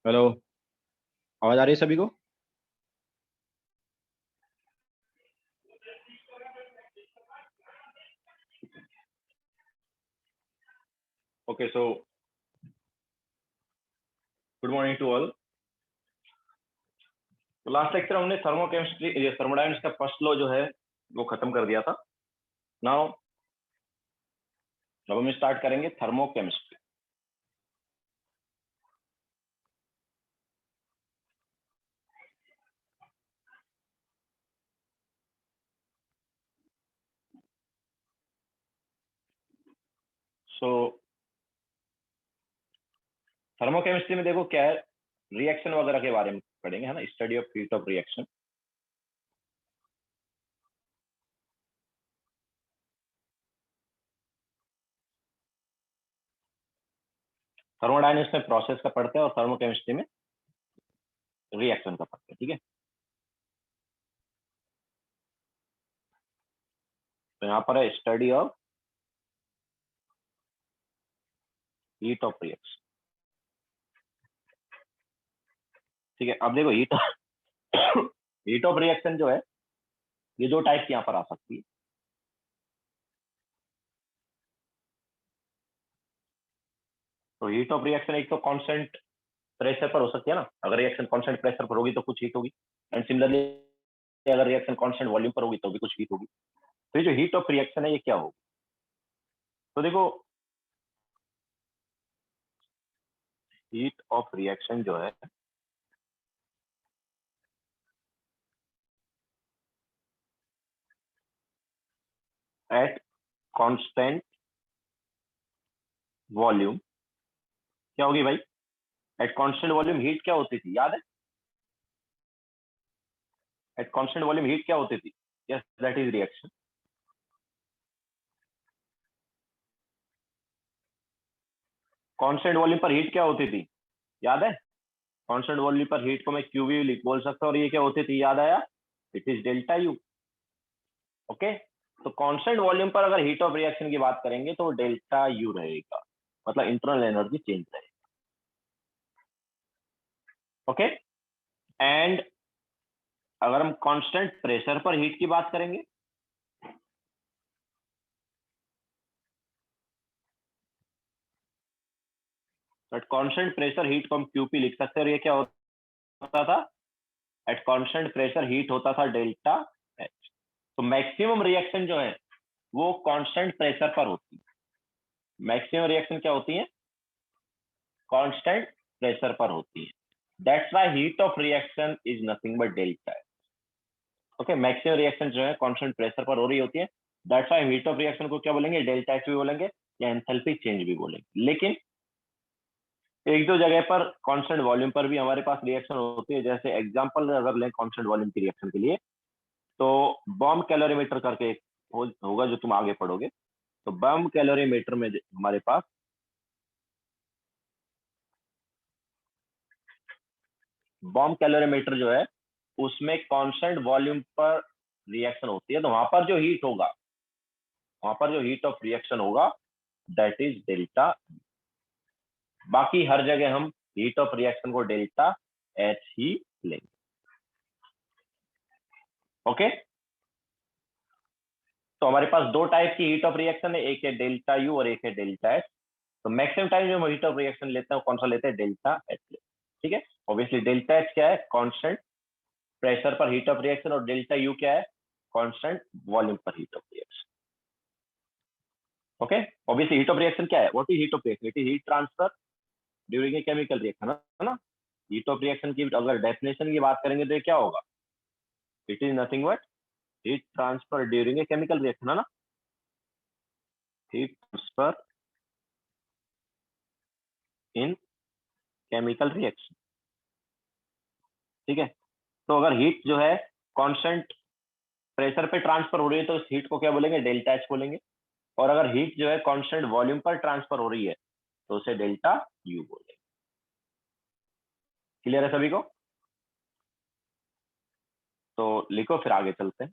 Hello. आवाज आ रही है सभी को? Okay, so good morning to all. तो लास्ट लेक्चर हमने थर्मोकेमिस्ट्री, ये थर्मोडायनेमिक्स का फर्स्ट लॉ जो है वो खत्म कर दिया था। नाउ अब हम स्टार्ट करेंगे थर्मोकेमिस्ट्री। सो थर्मोकेमिस्ट्री में देखो क्या है, रिएक्शन वगैरह के बारे में पढ़ेंगे, है ना, study of heat of reaction. Thermodynamics में प्रोसेस का पढ़ते हैं और थर्मोकेमिस्ट्री में रिएक्शन का पढ़ते हैं, ठीक है। तो यहाँ पर है study of heat of reaction, ठीक है। अब देखो हीट हीट ऑफ रिएक्शन जो है, ये दो टाइप की यहाँ पर आ सकती है। तो हीट ऑफ रिएक्शन एक तो कांस्टेंट प्रेशर पर हो सकती है ना, अगर रिएक्शन कांस्टेंट प्रेशर पर होगी तो कुछ हीट होगी, एंड सिमिलरली अगर रिएक्शन कांस्टेंट वॉल्यूम पर होगी तो भी कुछ हीट होगी। तो ये जो हीट ऑफ रिएक्शन है ये क्या होगी? तो देखो हीट ऑफ रिएक्शन जो है एट कांस्टेंट वॉल्यूम क्या होगी भाई? एट कांस्टेंट वॉल्यूम हीट क्या होती थी, याद है? एट कांस्टेंट वॉल्यूम हीट क्या होती थी? Yes, that is reaction. Constant volume पर हीट क्या होती थी, याद है? कांस्टेंट वॉल्यूम पर हीट को मैं क्यूवी बोल सकता हूँ, और ये क्या होती थी, याद आया? It is delta you. Okay. तो कांस्टेंट वॉल्यूम पर अगर हीट ऑफ रिएक्शन की बात करेंगे तो डेल्टा यू रहेगा, मतलब इंटरनल एनर्जी चेंज रहेगा। ओके। एंड अगर हम कांस्टेंट प्रेशर पर हीट की बात करेंगे, तो एट कांस्टेंट प्रेशर हीट को हम क्यूपी लिख सकते हैं, और ये क्या होता था? एट कांस्टेंट प्रेशर हीट होता था डेल्टा एच। तो मैक्सिमम रिएक्शन जो है वो कांस्टेंट प्रेशर पर होती है। मैक्सिमम रिएक्शन क्या होती है? कांस्टेंट प्रेशर पर होती है। That's why heat of reaction is nothing but delta H. Okay, maximum reaction जो है कांस्टेंट प्रेशर पर हो रही होती है। That's why heat of reaction को क्या बोलेंगे? डेल्टा एच भी बोलेंगे या एंथैल्पी चेंज भी बोलेंगे। लेकिन एक दो जगह पर कांस्टेंट वॉल्यूम पर भी हमारे पास रिएक्शन होती है। जैसे एग्जांपल अगर लें कांस्टेंट वॉल्यूम की रिएक्शन के लिए, तो बॉम्ब कैलोरीमीटर करके एक होगा जो तुम आगे पढ़ोगे। तो बॉम्ब कैलोरीमीटर में हमारे पास बॉम्ब कैलोरीमीटर जो है उसमें कांस्टेंट वॉल्यूम पर रिएक्शन होती है। तो वहां पर जो हीट ऑफ रिएक्शन होगा दैट इज डेल्टा। बाकी हर जगह हम हीट ऑफ रिएक्शन को डेल्टा एच ही लेंगे। ओके। तो हमारे पास दो टाइप की हीट ऑफ रिएक्शन है, एक है डेल्टा यू और एक है डेल्टा एच। तो मैक्सिमम टाइम जो हम हीट ऑफ रिएक्शन लेते हैं कौन सा लेते हैं? Delta H. ठीक है। ऑब्वियसली डेल्टा एच क्या है? कांस्टेंट प्रेशर पर हीट ऑफ रिएक्शन, और डेल्टा यू क्या है? कांस्टेंट वॉल्यूम पर heat of reaction. Okay. Obviously heat of reaction क्या है? What is heat of reaction? It is heat transfer during a chemical reaction, है ना। हीट ऑफ रिएक्शन की अगर डेफिनेशन की बात करेंगे तो ये क्या होगा? It is nothing but heat transfer during a chemical reaction, है ना। हीट ट्रांसफर इन केमिकल रिएक्शन, ठीक है। तो अगर हीट जो है कांस्टेंट प्रेशर पे ट्रांसफर हो रही है तो इस हीट को क्या बोलेंगे? डेल्टा एच बोलेंगे। और अगर हीट जो है कांस्टेंट वॉल्यूम पर ट्रांसफर हो रही है तो उसे डेल्टा यू बोलेंगे। क्लियर है सभी को? तो लिखो, फिर आगे चलते हैं।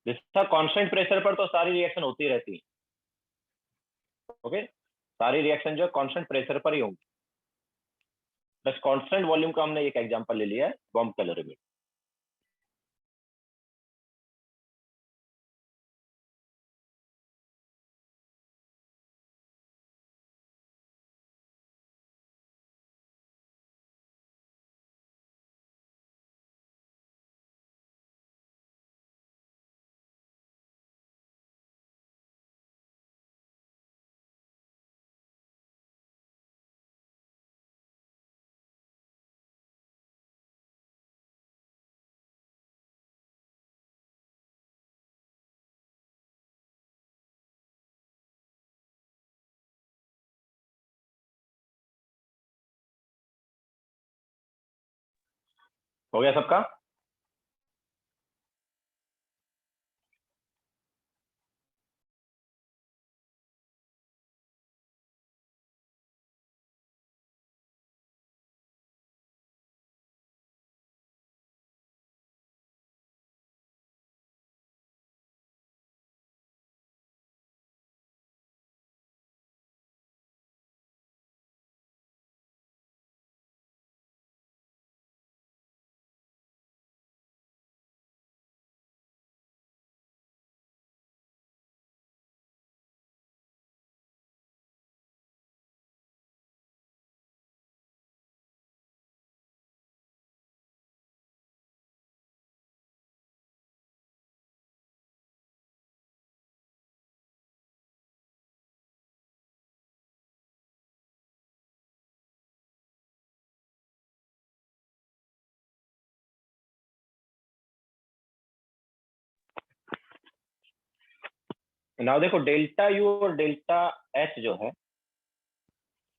जिसका कांस्टेंट प्रेशर पर तो सारी रिएक्शन होती रहती है। ओके, सारी रिएक्शन जो है कांस्टेंट प्रेशर पर ही होंगी, बस कांस्टेंट वॉल्यूम का हमने एक एग्जांपल ले लिया है, बॉम्ब कैलोरीमीटर। हो गया सबका? नाउ देखो, डेल्टा यू और डेल्टा एच जो है,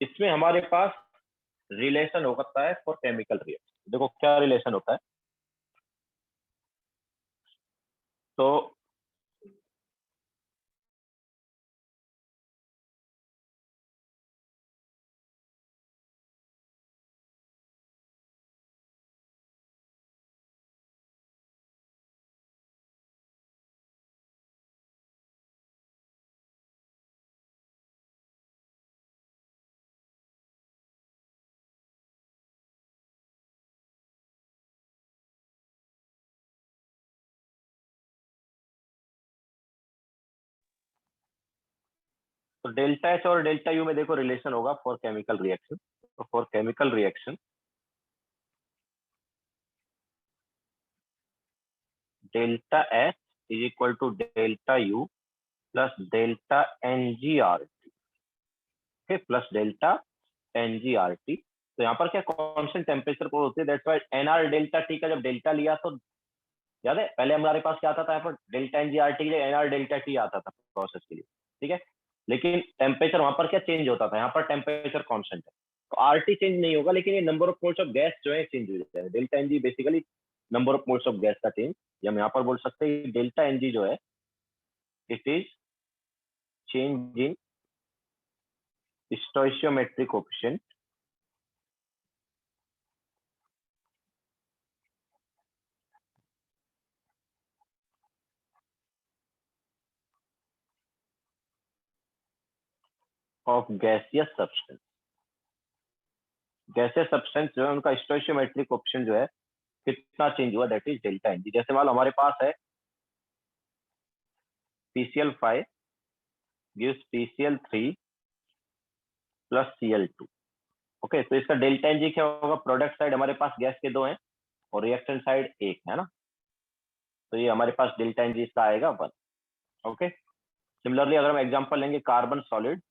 इसमें हमारे पास रिलेशन होता है फॉर केमिकल रिएक्शन। देखो क्या रिलेशन होता है, तो डेल्टा एच और डेल्टा यू में देखो रिलेशन होगा फॉर केमिकल रिएक्शन। तो for chemical reaction delta H is equal to delta U plus delta N G R T, plus delta N G R T. तो यहाँ पर क्या कांस्टेंट टेम्परेचर पर होती है, that's why N R delta T का जब डेल्टा लिया तो याद है पहले हमारे पास क्या आता था, यहाँ पर delta N G R T के लिए एन आर डेल्टा टी आता था प्रोसेस के लिए, ठीक है। लेकिन टेम्परेचर वहां पर क्या चेंज होता था, यहाँ पर टेम्परेचर कांस्टेंट है, तो आर टी चेंज नहीं होगा, लेकिन ये number of moles of gas जो है चेंज हो जाता है। Delta N G basically number of moles of gas का चेंज, या हम यहाँ पर बोल सकते हैं डेल्टा एन जी जो है it is change in स्टोइशियोमेट्रिक coefficient of gaseous substance. Gaseous substance जो है उनका स्टोइशियोमेट्रिक कोएफिशिएंट जो है कितना चेंज हुआ, that is delta N G. जैसे मान लो हमारे पास है PCl5 gives PCl3 plus Cl2। Okay, तो इसका डेल्टा एन जी क्या होगा, प्रोडक्ट साइड हमारे पास गैस के दो हैं और रिएक्टेंट साइड एक है ना, तो ये हमारे पास डेल्टा एन जी इसका आएगा 1। ओके, सिमिलरली अगर हम एग्जांपल लेंगे carbon solid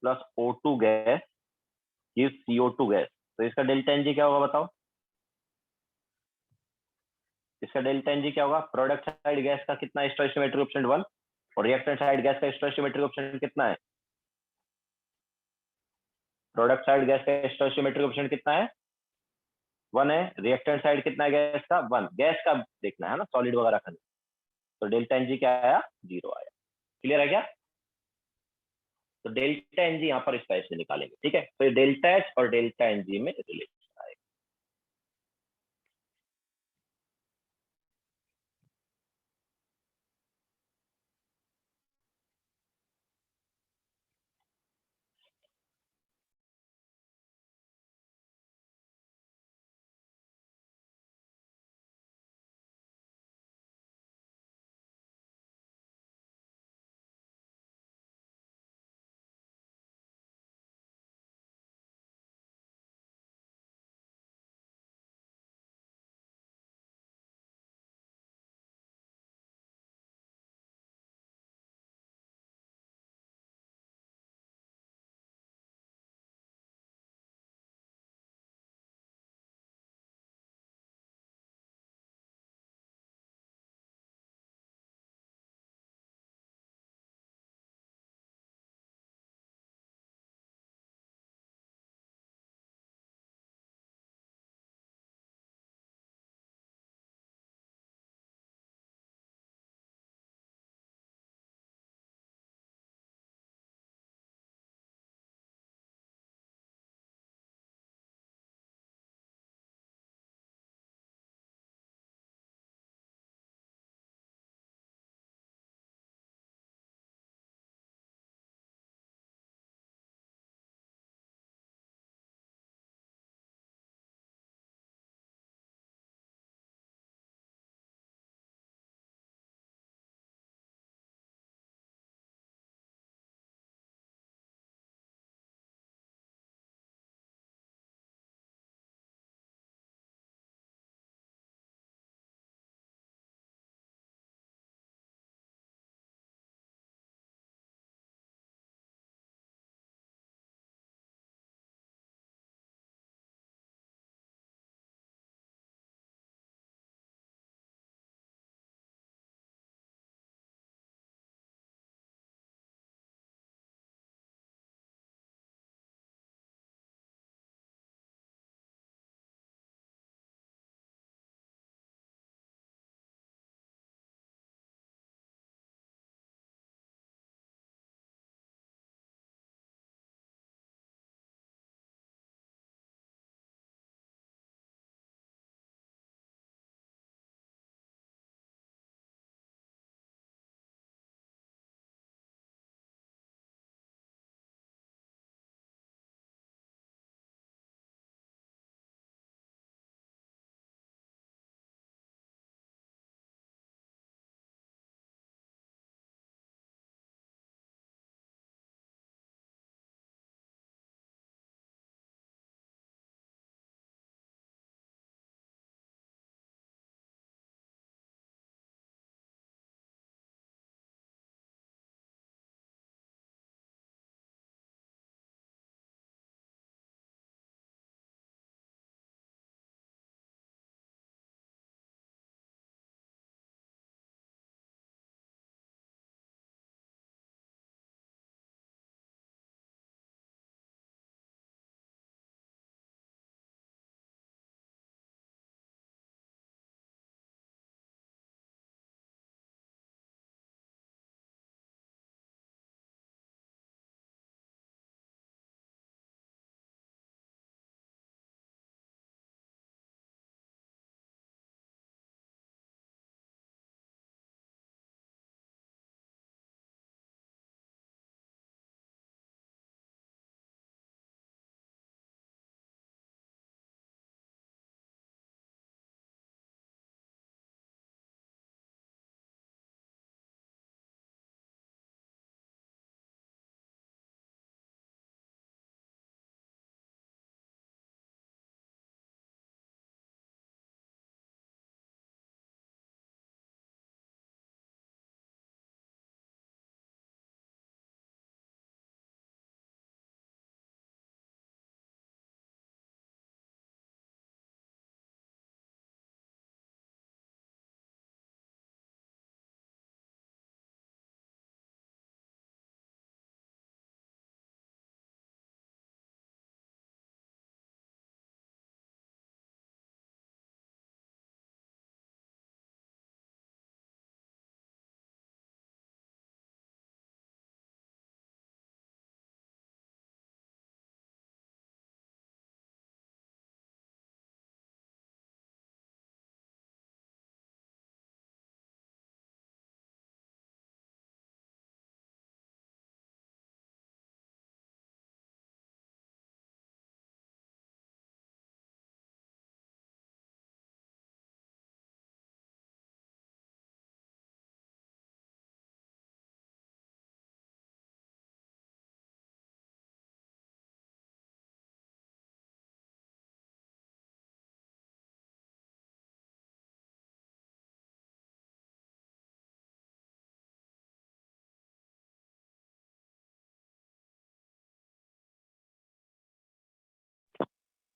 plus O2 gas gives CO2 gas, तो इसका डेल्टा एन जी क्या होगा बताओ। इसका डेल्टा एन जी क्या होगा, प्रोडक्ट साइड गैस का कितना स्टोइशियोमेट्रिक कोएफिशिएंट 1 और रिएक्टेंट साइड गैस का स्टोइशियोमेट्रिक कोएफिशिएंट कितना है, प्रोडक्ट साइड गैस का स्टोइशियोमेट्रिक कोएफिशिएंट कितना है 1 है, रिएक्टेंट साइड कितना है गैस का 1, गैस का देखना है ना सॉलिड वगैरह का, तो डेल्टा एन जी क्या आया 0 आया। क्लियर है क्या? तो डेल्टा एन जी यहाँ पर इस टाइप से निकालेंगे, ठीक है। तो डेल्टा एच और डेल्टा एन जी में रिलेशन आएगा।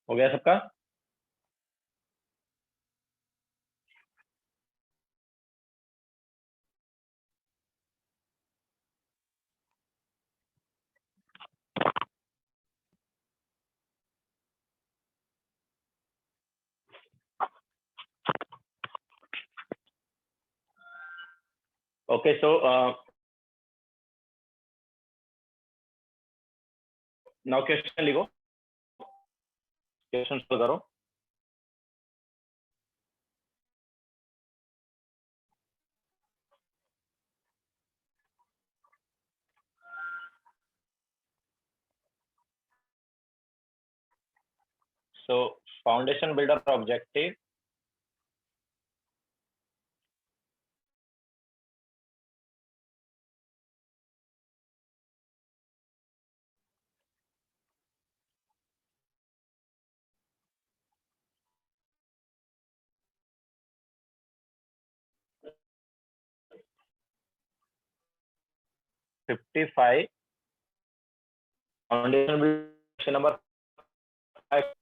हो गया सबका? ओके, सो नाउ क्वेश्चन लिखो, क्वेश्चन सॉल्व करो। So foundation builder objective, fifty five, foundation builder number 5।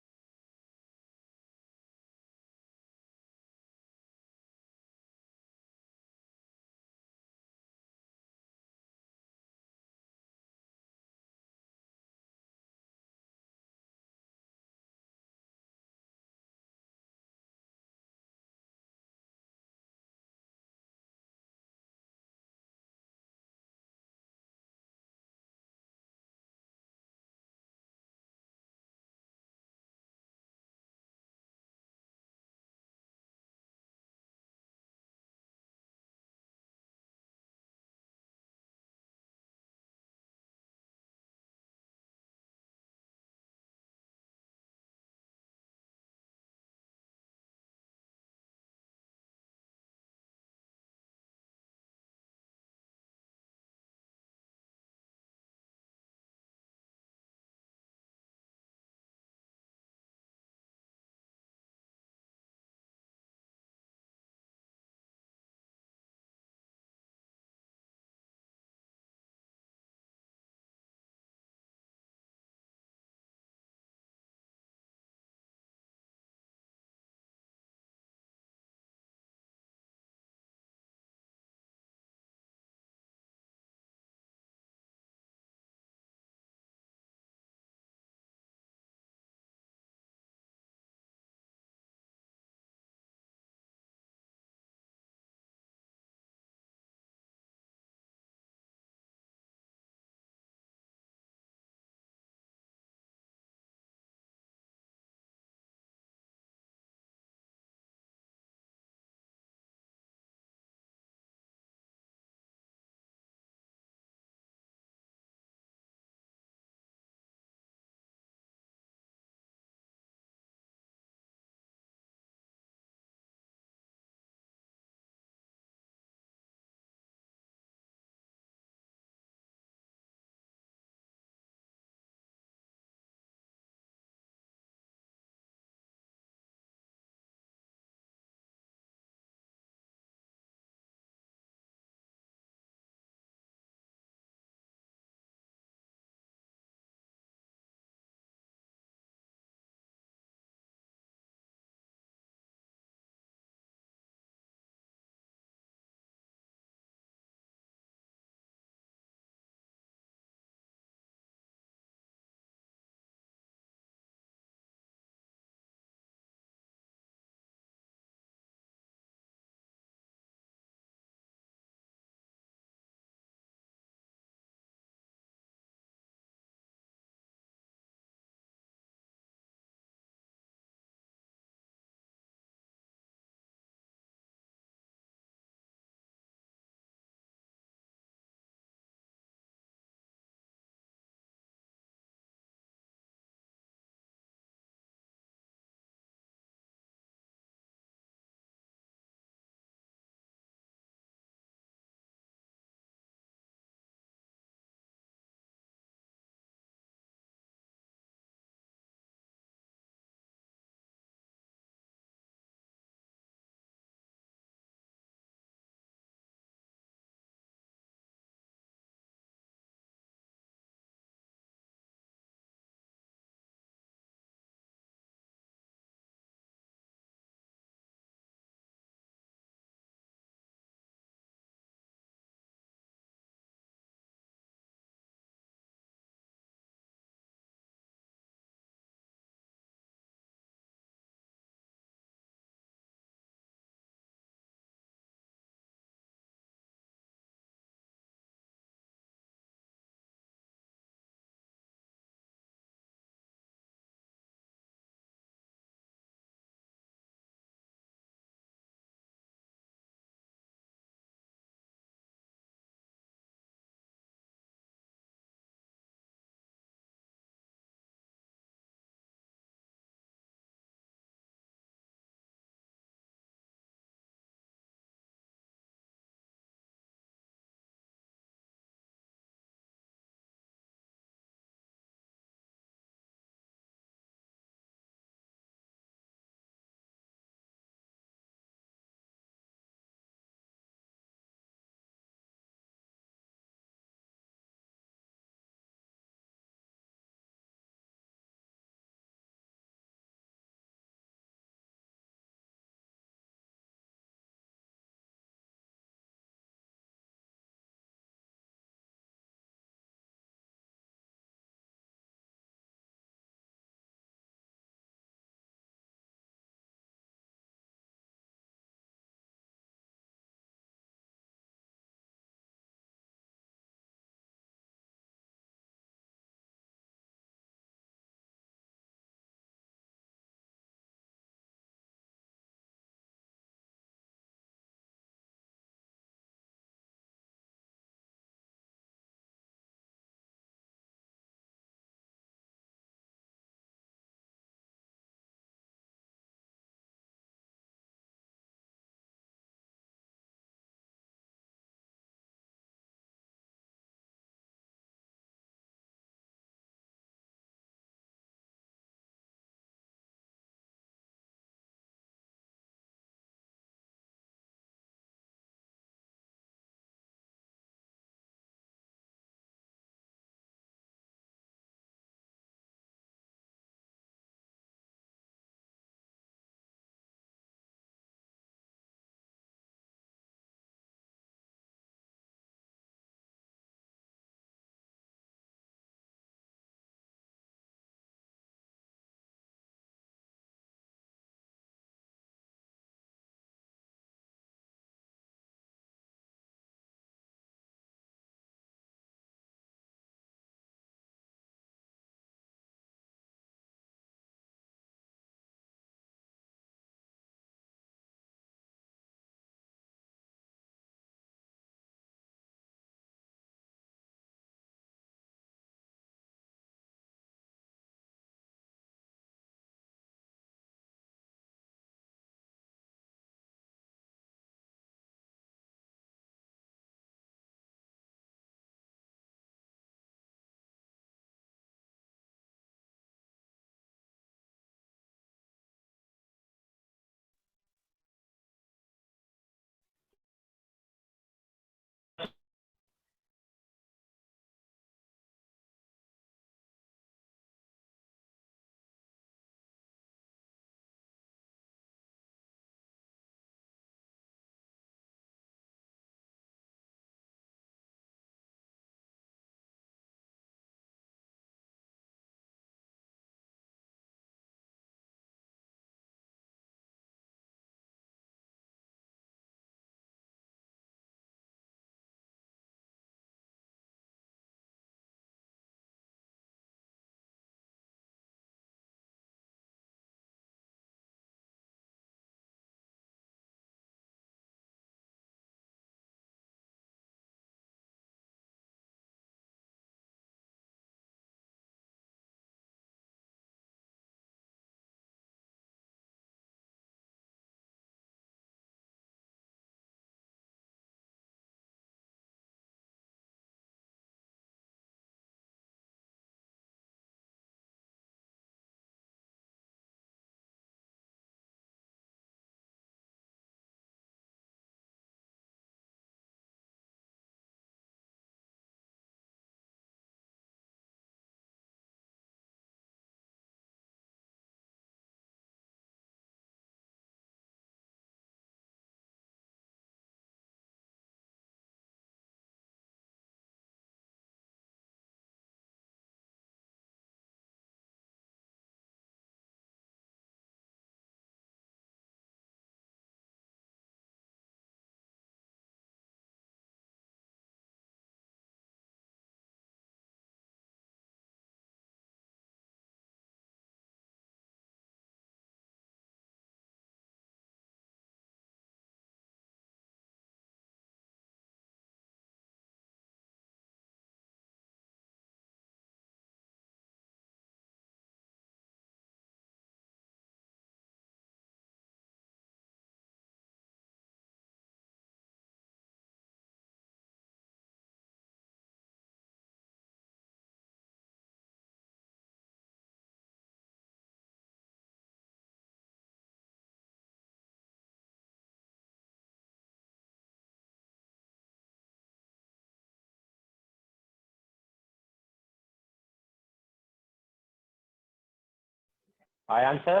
I answer.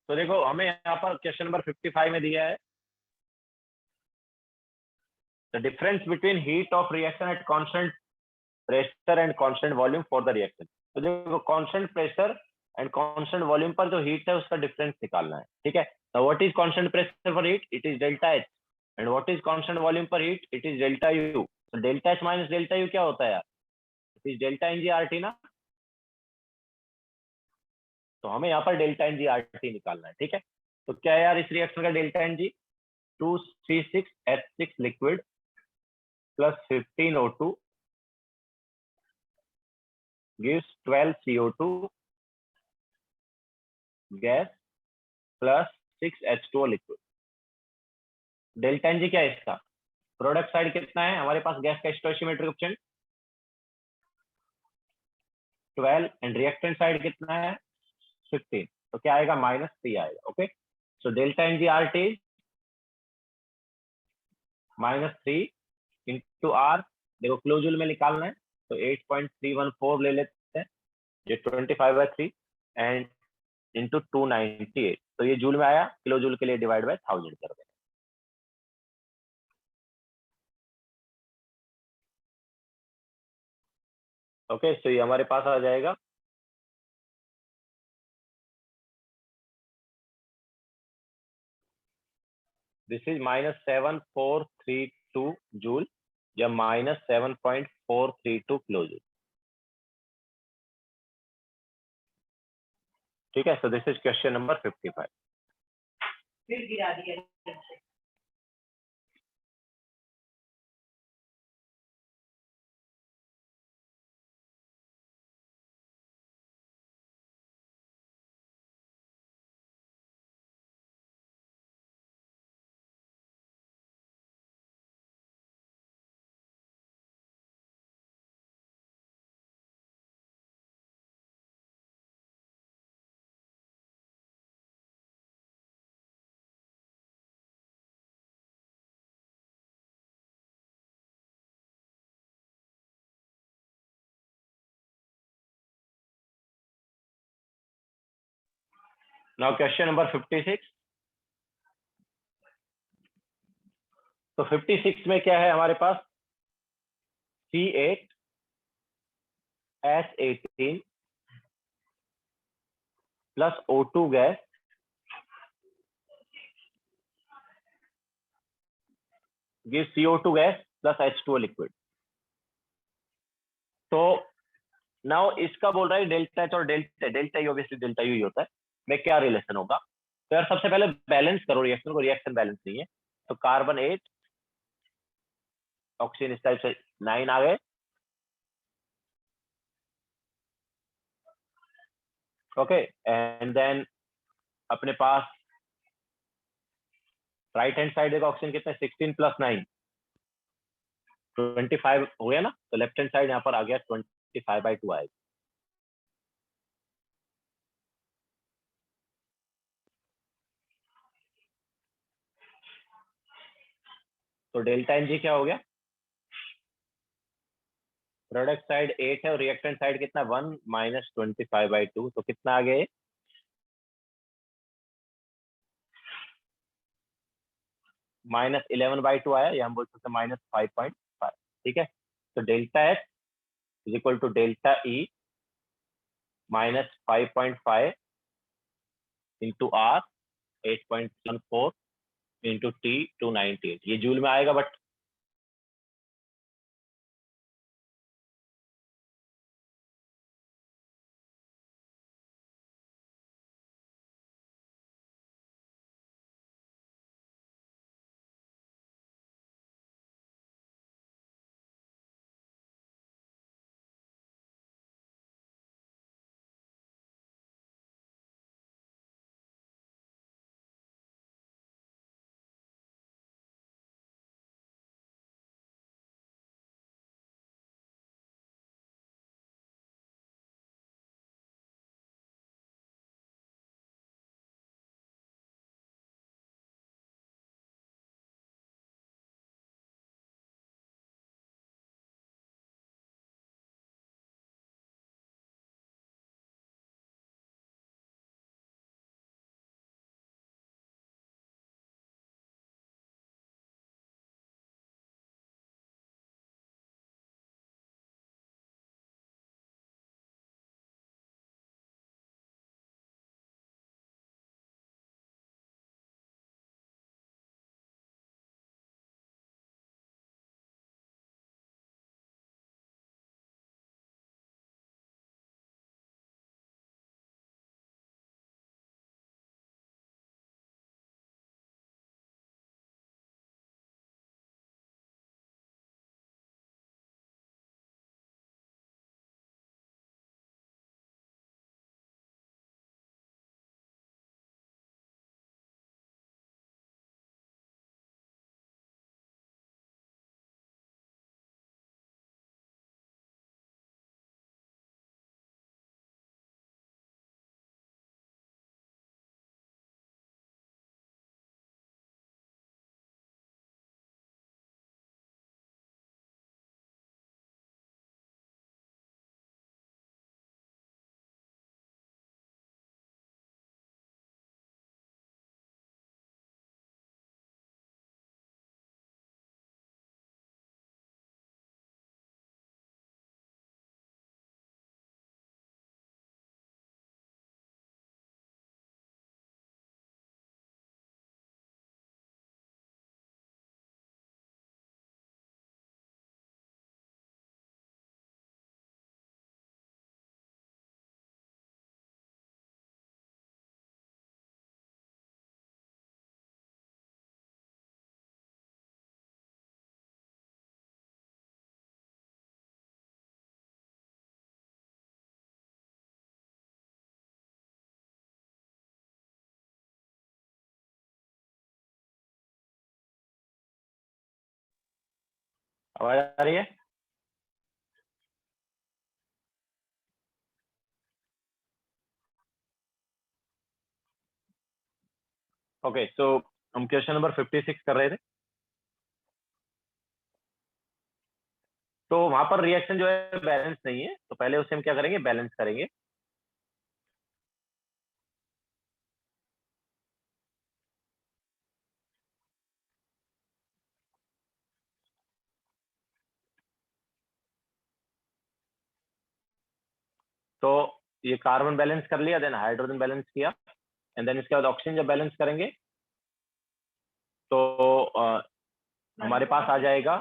तो देखो हमें यहाँ पर क्वेश्चन नंबर 55 में दिया है the difference between heat of reaction at constant pressure and constant volume for the reaction. तो देखो constant pressure and constant volume पर जो हीट है उसका डिफरेंस निकालना है, ठीक है। तो what is constant pressure for heat, it is delta H, and what is constant volume पर heat, it is delta U. तो delta H minus delta U क्या होता है यार, it is delta N G R T ना। तो हमें यहाँ पर delta N G R T निकालना है, ठीक है। तो क्या है यार इस रिएक्शन का delta N G, 236H6 liquid plus 15O2 gives 12CO2 gas plus 6H2O liquid. Delta N G क्या है इसका, प्रोडक्ट साइड कितना है हमारे पास गैस का stoichiometric coefficient 12 and reactant side कितना है 15, तो क्या आएगा -3 आएगा। Okay, so delta N G R T -3 into R, देखो क्लोजूल में निकालना है तो 8.314 ले लेते हैं, ये 25/3 एंड इंटू 298, तो ये जूल में आया, किलो जूल के लिए डिवाइड बाय 1000 कर दें। ओके, सो ये हमारे पास आ जाएगा दिस इज -7432 जूल या -7.432 किलो जूल, ठीक है। So this is question number 55। फिर गिरा दिया। Now question number 56। तो 56 में क्या है हमारे पास, C8H18 plus O2 gas gives CO2 gas plus H2O liquid. तो नाउ इसका बोल रहा है डेल्टा एच और delta delta U, obviously delta U ही होता है, में क्या रिलेशन होगा। तो यार सबसे पहले बैलेंस करो रिएक्शन को, रिएक्शन बैलेंस नहीं है। तो कार्बन 8 ऑक्सीजन इस टाइप से 9 आ गए। ओके, एंड देन अपने पास राइट हैंड साइड देखो ऑक्सीजन कितना है 16 प्लस 9 25 हो गया ना, तो लेफ्ट हैंड साइड यहाँ पर आ गया 25/2 आएगा। तो डेल्टा एन जी क्या हो गया, प्रोडक्ट साइड 8 है और रिएक्टेंट साइड कितना 1 -25/2, तो कितना आ गया -11/2 आया, या हम बोल सकते हैं -5.5, ठीक है। तो delta H is equal to delta E -5.5 into R 8.14 into T 298, ये जूल में आएगा बट आवाज आ रही है? ओके, सो हम क्वेश्चन नंबर 56 कर रहे थे। तो वहां पर रिएक्शन जो है बैलेंस नहीं है, तो पहले उसे हम क्या करेंगे, बैलेंस करेंगे। तो ये कार्बन बैलेंस कर लिया, देन हाइड्रोजन बैलेंस किया, एंड देन इसके बाद ऑक्सीजन जब बैलेंस करेंगे तो हमारे पास आ जाएगा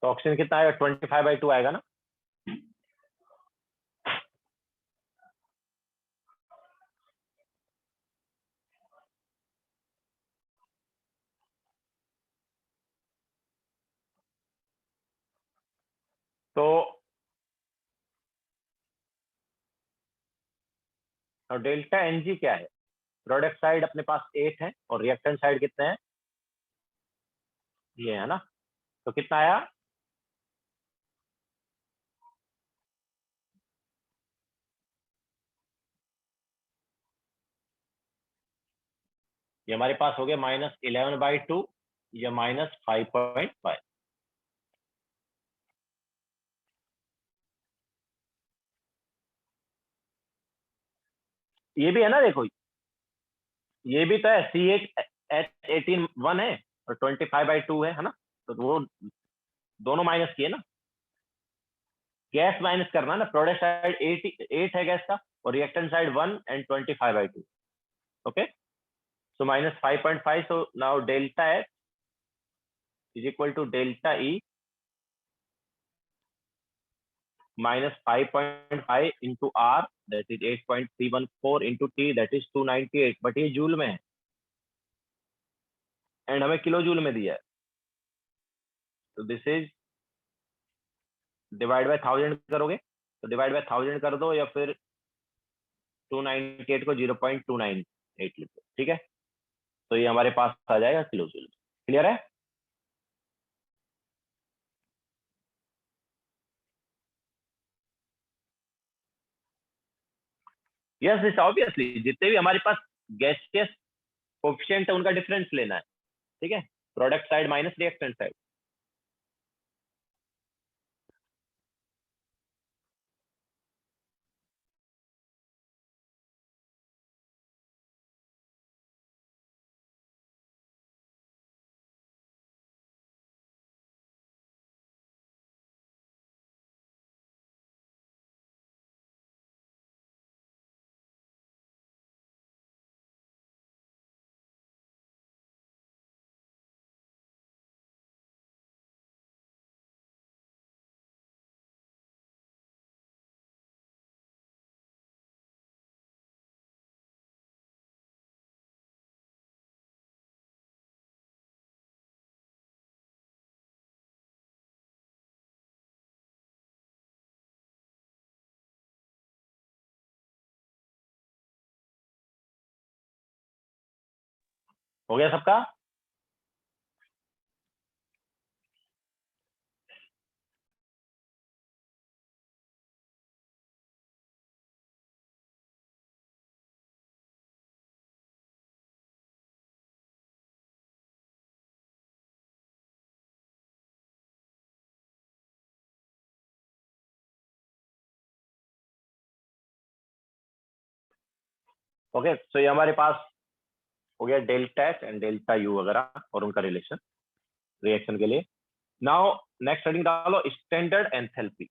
तो ऑक्सीजन कितना आएगा, 25/2 आएगा ना। तो डेल्टा एन जी क्या है, प्रोडक्ट साइड अपने पास 8 है और रिएक्टेंट साइड कितने हैं, ये है ना। तो कितना आया, ये हमारे पास हो गया -11/2 या -5.5। ये भी है ना, देखो ये भी तो है, C8H18 1 है और 25/2 है ना। तो वो दोनों माइनस किए ना, गैस माइनस करना ना, प्रोडक्ट साइड 8 है गैस का और reactant side 1 and 25/2। Okay, so -5.5, so now delta H is equal to delta E -5.5 into R, that is 8.314 into T, that is 298, but ये जूल में है एंड हमें किलो जूल में दिया है। तो दिस इज डिवाइड बाय 1000 करोगे तो डिवाइड बाय 1000 कर दो, या फिर 298 को 0.298 लिखो, ठीक है। तो ये हमारे पास आ जाएगा किलो जूल। क्लियर है? यस, इट्स ऑब्वियसली जितने भी हमारे पास गैसियस कोएफिशिएंट है उनका डिफरेंस लेना है, ठीक है, product side minus reactant side. हो गया सबका? ओके, सो ये हमारे पास हो गया delta H and delta U वगैरह और उनका रिलेशन रिएक्शन के लिए। नाउ नेक्स्ट हेडिंग डालो, स्टैंडर्ड एंथैल्पी।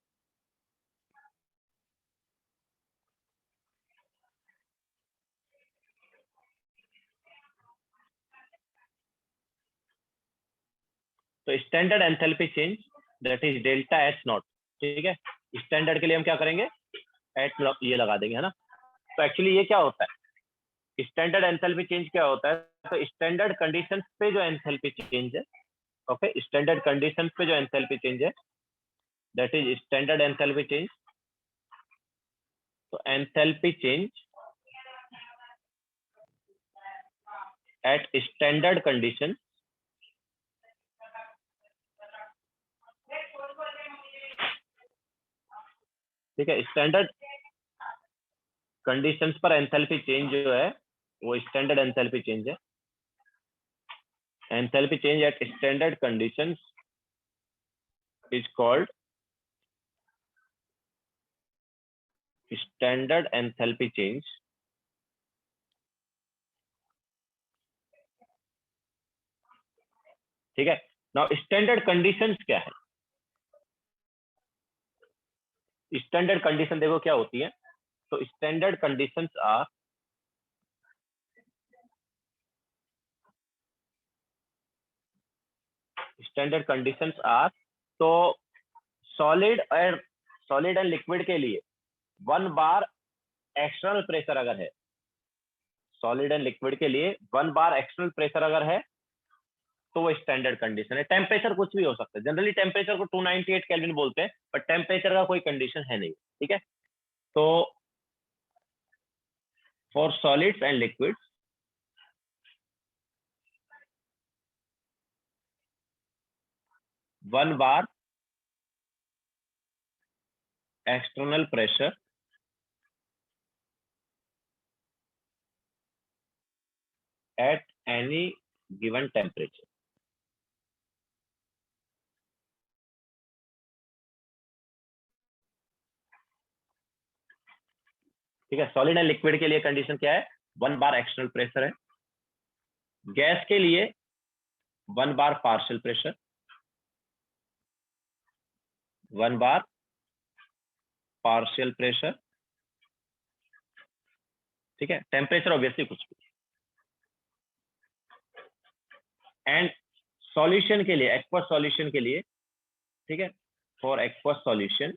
तो standard enthalpy change that is delta H not, ठीक है। स्टैंडर्ड के लिए हम क्या करेंगे, एच ये लगा देंगे, है ना। तो एक्चुअली ये क्या होता है, स्टैंडर्ड एंथैल्पी चेंज क्या होता है, तो स्टैंडर्ड कंडीशंस पे जो एंथैल्पी चेंज है, ओके, स्टैंडर्ड कंडीशंस पे जो एंथैल्पी चेंज है that is standard enthalpy change. तो enthalpy change at standard condition, ठीक है। स्टैंडर्ड कंडीशंस पर एंथैल्पी चेंज जो है वो स्टैंडर्ड एंथैल्पी चेंज है। Enthalpy change at standard conditions is called standard enthalpy change. ठीक है। नाउ स्टैंडर्ड कंडीशंस क्या है, स्टैंडर्ड कंडीशन देखो क्या होती है। तो standard conditions are standard conditions are तो सॉलिड एंड लिक्विड के लिए 1 बार एक्सटर्नल प्रेशर अगर है, सॉलिड एंड लिक्विड के लिए 1 बार एक्सटर्नल प्रेशर अगर है तो वो स्टैंडर्ड कंडीशन है। टेम्परेचर कुछ भी हो सकता है, जनरली टेम्परेचर को 298 केल्विन बोलते हैं, बट टेम्परेचर का कोई कंडीशन है नहीं, ठीक है। तो for solids and liquids 1 bar external pressure at any given temperature. ठीक है, सॉलिड एंड लिक्विड के लिए कंडीशन क्या है, 1 बार एक्सटर्नल प्रेशर है। गैस के लिए 1 बार पार्शियल प्रेशर, 1 बार पार्शियल प्रेशर, ठीक है। टेम्परेचर ऑब्वियसली कुछ भी। एंड सॉल्यूशन के लिए, एक्वस सॉल्यूशन के लिए, ठीक है, for aqueous solution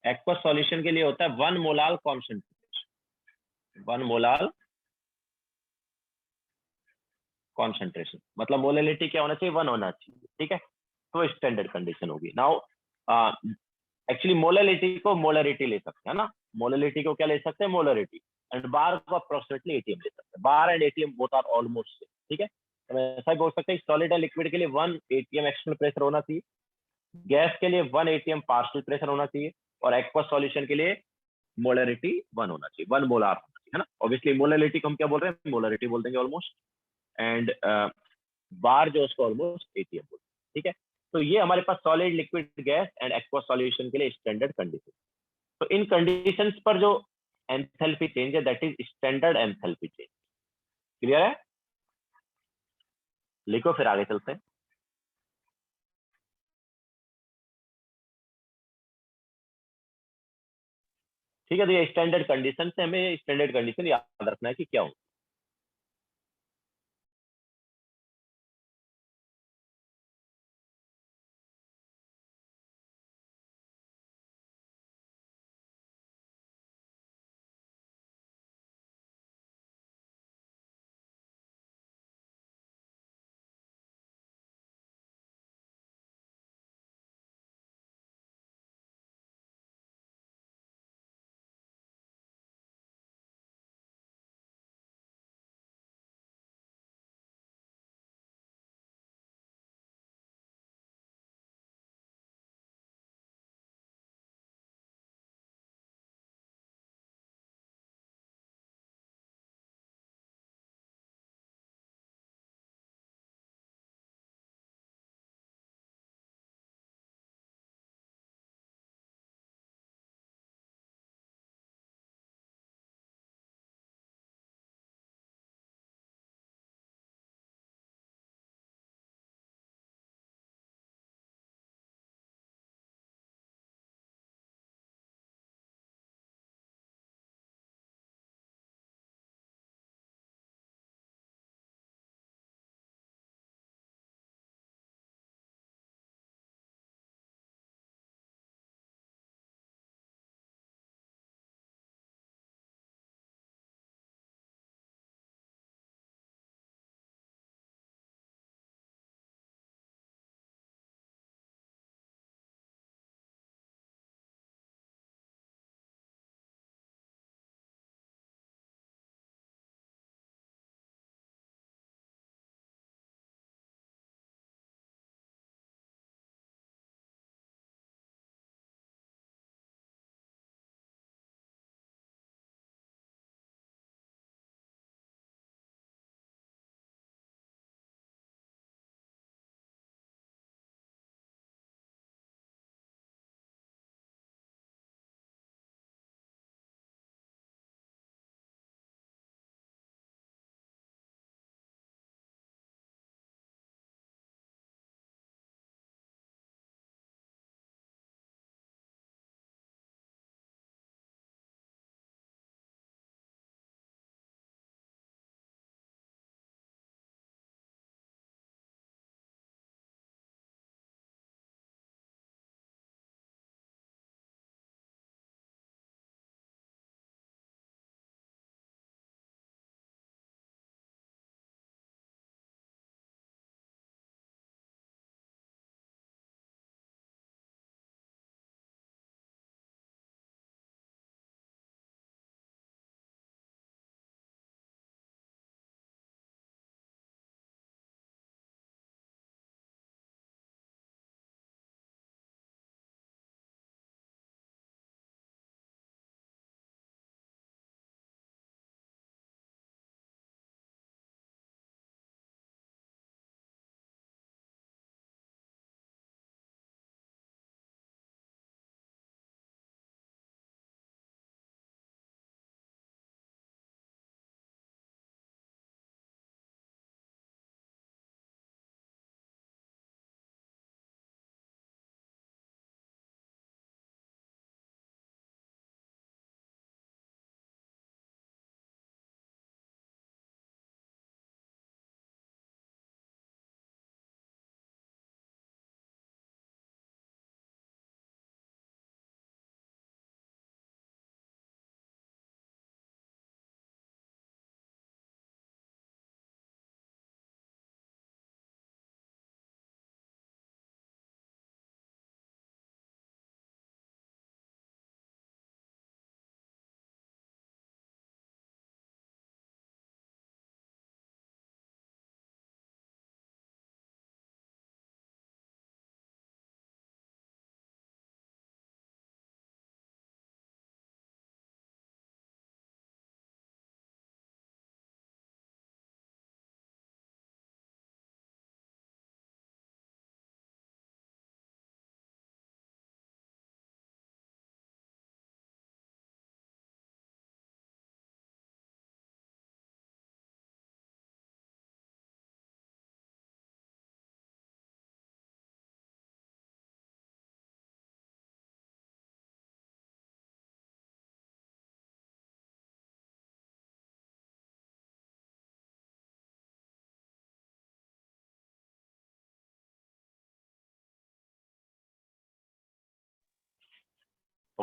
aqueous solution के लिए होता है 1 मोलाल कॉन्सेंट्रेशन, 1 मोलाल कॉन्सेंट्रेशन, मतलब मोलैलिटी क्या होना चाहिए, 1 होना चाहिए, ठीक है। तो स्टैंडर्ड कंडीशन होगी। नाउ एक्चुअली मोलैलिटी को मोलरिटी ले सकते हैं ना, मोलैलिटी को क्या ले सकते हैं, मोलरिटी। एंड बार को अप्रोक्सीमेटली एटीएम ले सकते हैं, bar and ATM both are almost same, ठीक है। तो ऐसा ही बोल सकते हैं सॉलिड एंड लिक्विड के लिए 1 एटीएम एक्सटर्नल प्रेशर होना चाहिए, गैस के लिए 1 एटीएम पार्शियल प्रेशर होना चाहिए, और एक्वस सॉल्यूशन के लिए मोलरिटी 1 होना चाहिए, 1 मोलार होना चाहिए, है ना। ऑब्वियसली मोलरिटी को हम क्या बोल रहे हैं, मोलरिटी बोल देंगे ऑलमोस्ट। एंड बार जो उसको ऑलमोस्ट एटीएम बोल, ठीक है। तो ये हमारे पास solid liquid gas and aqueous solution के लिए स्टैंडर्ड कंडीशन। तो इन कंडीशंस पर जो एंथैल्पी चेंज है that is standard enthalpy change. Clear है, लिखो फिर आगे चलते हैं। ठीक है, तो ये स्टैंडर्ड कंडीशन से हमें स्टैंडर्ड कंडीशन याद रखना है कि क्या हो।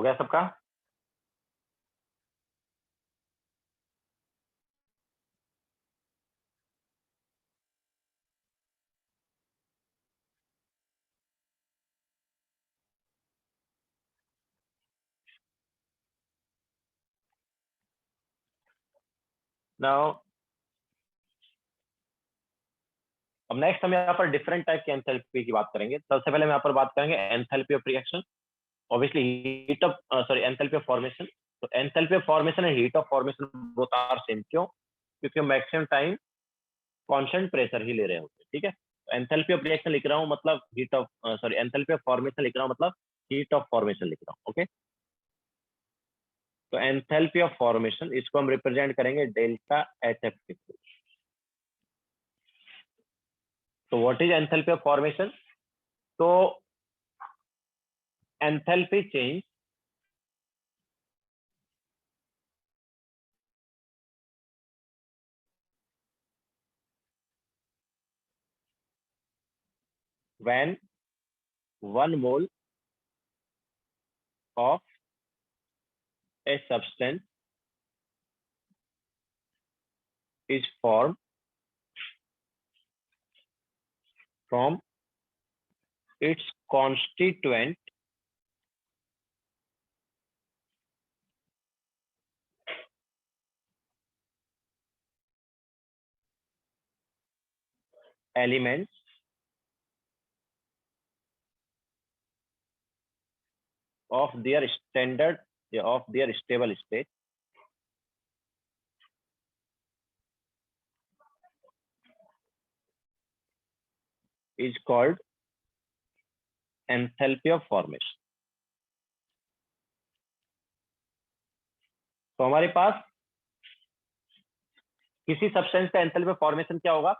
गया सबका? नाउ अब नेक्स्ट हम यहाँ पर डिफरेंट टाइप के एंथैल्पी की बात करेंगे। सबसे पहले हम यहाँ पर बात करेंगे enthalpy of reaction, obviously heat of sorry enthalpy of formation. तो enthalpy of formation and heat of formation both are same. क्यों? क्योंकि मैक्सिमम टाइम कांस्टेंट प्रेशर ही ले रहे होते हैं। ठीक है, एंथैल्पी ऑफ रिएक्शन लिख रहा हूँ मतलब heat of sorry enthalpy of formation लिख रहा हूँ मतलब हीट ऑफ फॉर्मेशन लिख रहा हूँ। ओके, तो एंथैल्पी ऑफ फॉर्मेशन इसको हम रिप्रेजेंट करेंगे डेल्टा एच एफ के थ्रू। तो what is enthalpy of formation? तो enthalpy change when 1 mole of a substance is formed from its constituent elements of their standard of their stable state is called enthalpy of formation। तो हमारे पास किसी substance का enthalpy of formation क्या होगा?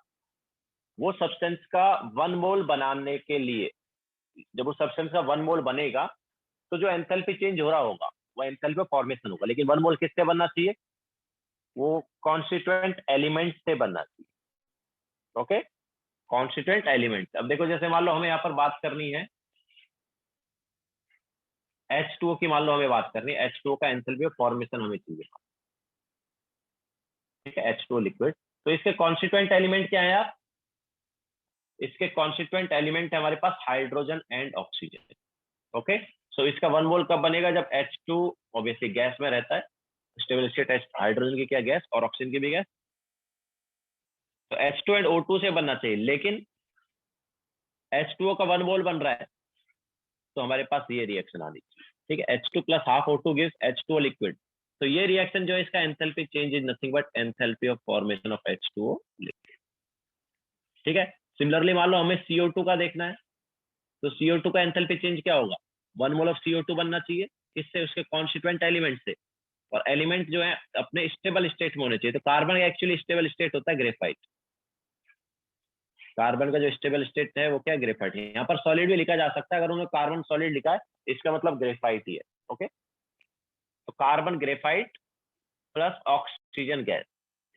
वो substance का 1 मोल बनाने के लिए, जब वो सब्सटेंस का 1 मोल बनेगा तो जो एंथैल्पी चेंज हो रहा होगा वो एंथैल्पी ऑफ फॉर्मेशन होगा। लेकिन 1 मोल किससे बनना चाहिए? वो कॉन्स्टिट्यूएंट एलिमेंट से बनना चाहिए। Okay, constituent element. अब देखो जैसे मान लो हमें यहाँ पर बात करनी है H2O की, मान लो हमें बात करनी है H2O का एंथैल्पी ऑफ फॉर्मेशन हमें चाहिए। ठीक है, H2O लिक्विड। तो इसके कॉन्स्टिट्यूएंट एलिमेंट क्या है यार? इसके कॉन्स्टिट्यूएंट एलिमेंट है हमारे पास हाइड्रोजन एंड ऑक्सीजन। ओके, सो इसका 1 मोल कब बनेगा? जब H2 ऑब्वियसली गैस में रहता है, स्टेबल स्टेट हाइड्रोजन की क्या गैस और ऑक्सीजन की भी गैस। तो H2 एंड O2 से बनना चाहिए, लेकिन H2O का 1 मोल बन रहा है तो हमारे पास ये रिएक्शन आनी चाहिए। ठीक है, H2 plus half O2 gives H2O liquid. तो ये रिएक्शन जो है इसका enthalpy change is nothing but enthalpy of formation of H2O liquid. ठीक है, सिमिलरली मान लो हमें CO2 का देखना है, तो CO2 का एंथैल्पी चेंज क्या होगा? 1 मोल ऑफ CO2 बनना चाहिए, किससे? उसके कॉन्स्टिट्यूएंट एलिमेंट से। और एलिमेंट जो है अपने स्टेबल स्टेट में होने चाहिए। तो कार्बन का एक्चुअली स्टेबल स्टेट होता है ग्रेफाइट। कार्बन का जो स्टेबल स्टेट है वो क्या? ग्रेफाइट है। यहाँ पर सॉलिड भी लिखा जा सकता है, अगर उन्होंने कार्बन सॉलिड लिखा है इसका मतलब ग्रेफाइट ही है। ओके, तो carbon graphite plus oxygen gas.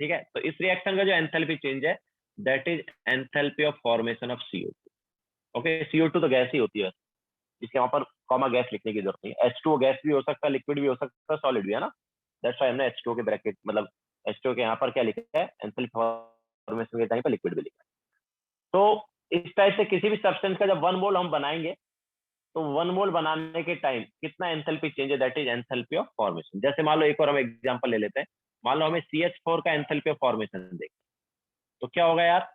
ठीक है, तो इस रिएक्शन का जो एंथैल्पी चेंज है that is enthalpy of formation of CO2। Okay, CO2 तो गैस ही होती है, इसके वहां पर कॉमा गैस लिखने की जरूरत नहीं है। H2O गैस भी हो सकता है, लिक्विड भी हो सकता है, सॉलिड भी, है ना। दैट्स व्हाई हमने H2O के ब्रैकेट मतलब H2O के यहाँ पर क्या लिखा है? एंथैल्पी फॉर्मेशन के टाइम पर लिक्विड भी लिखा है। तो इस टाइप से किसी भी सब्सटेंस का जब 1 मोल हम बनाएंगे तो 1 मोल बनाने के टाइम कितना एंथैल्पी चेंज है? That is enthalpy of formation. जैसे मान लो एक और हम एग्जांपल ले लेते हैं। मान लो हमें CH4 का एंथैल्पी ऑफ फॉर्मेशन देख, तो क्या होगा यार?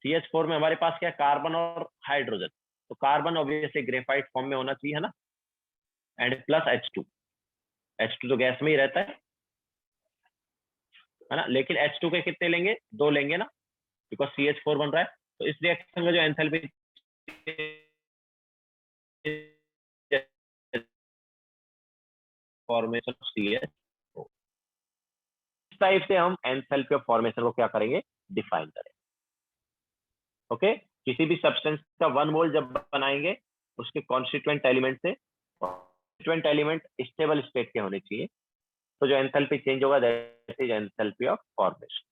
CH4 में हमारे पास क्या? कार्बन और हाइड्रोजन। तो कार्बन ऑब्वियसली ग्रेफाइट फॉर्म में होना चाहिए, है ना, एंड प्लस H2 तो गैस में ही रहता है ना। लेकिन H2 के कितने लेंगे? 2 लेंगे ना, बिकॉज CH4 बन रहा है। तो इस रिएक्शन का जो एंथैल्पी फॉर्मेशन ऑफ CH4, इस टाइप से हम एंथैल्पी ऑफ फॉर्मेशन को क्या करेंगे? डिफाइन करेंगे। ओके, किसी भी सब्सटेंस का 1 मोल जब बनाएंगे उसके कॉन्स्टिट्यूएंट एलिमेंट से, कॉन्स्टिट्यूएंट एलिमेंट स्टेबल स्टेट के होने चाहिए, तो जो एंथैल्पी चेंज होगा that is enthalpy of formation.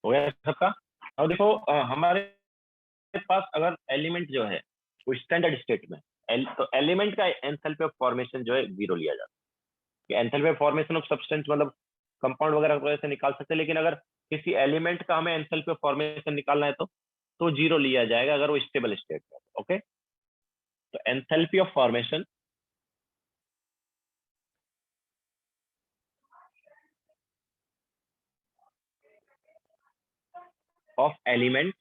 हो गया सबका। अब देखो हमारे पास अगर एलिमेंट जो है वो स्टैंडर्ड स्टेट में तो एलिमेंट का एंथैल्पी ऑफ फॉर्मेशन जो है जीरो लिया जाता है। Enthalpy of formation of substance मतलब कंपाउंड वगैरह को ऐसे निकाल सकते हैं, लेकिन अगर किसी एलिमेंट का हमें एंथैल्पी ऑफ फॉर्मेशन निकालना है तो जीरो लिया जाएगा अगर वो स्टेबल स्टेट में। ओके, तो enthalpy of formation of element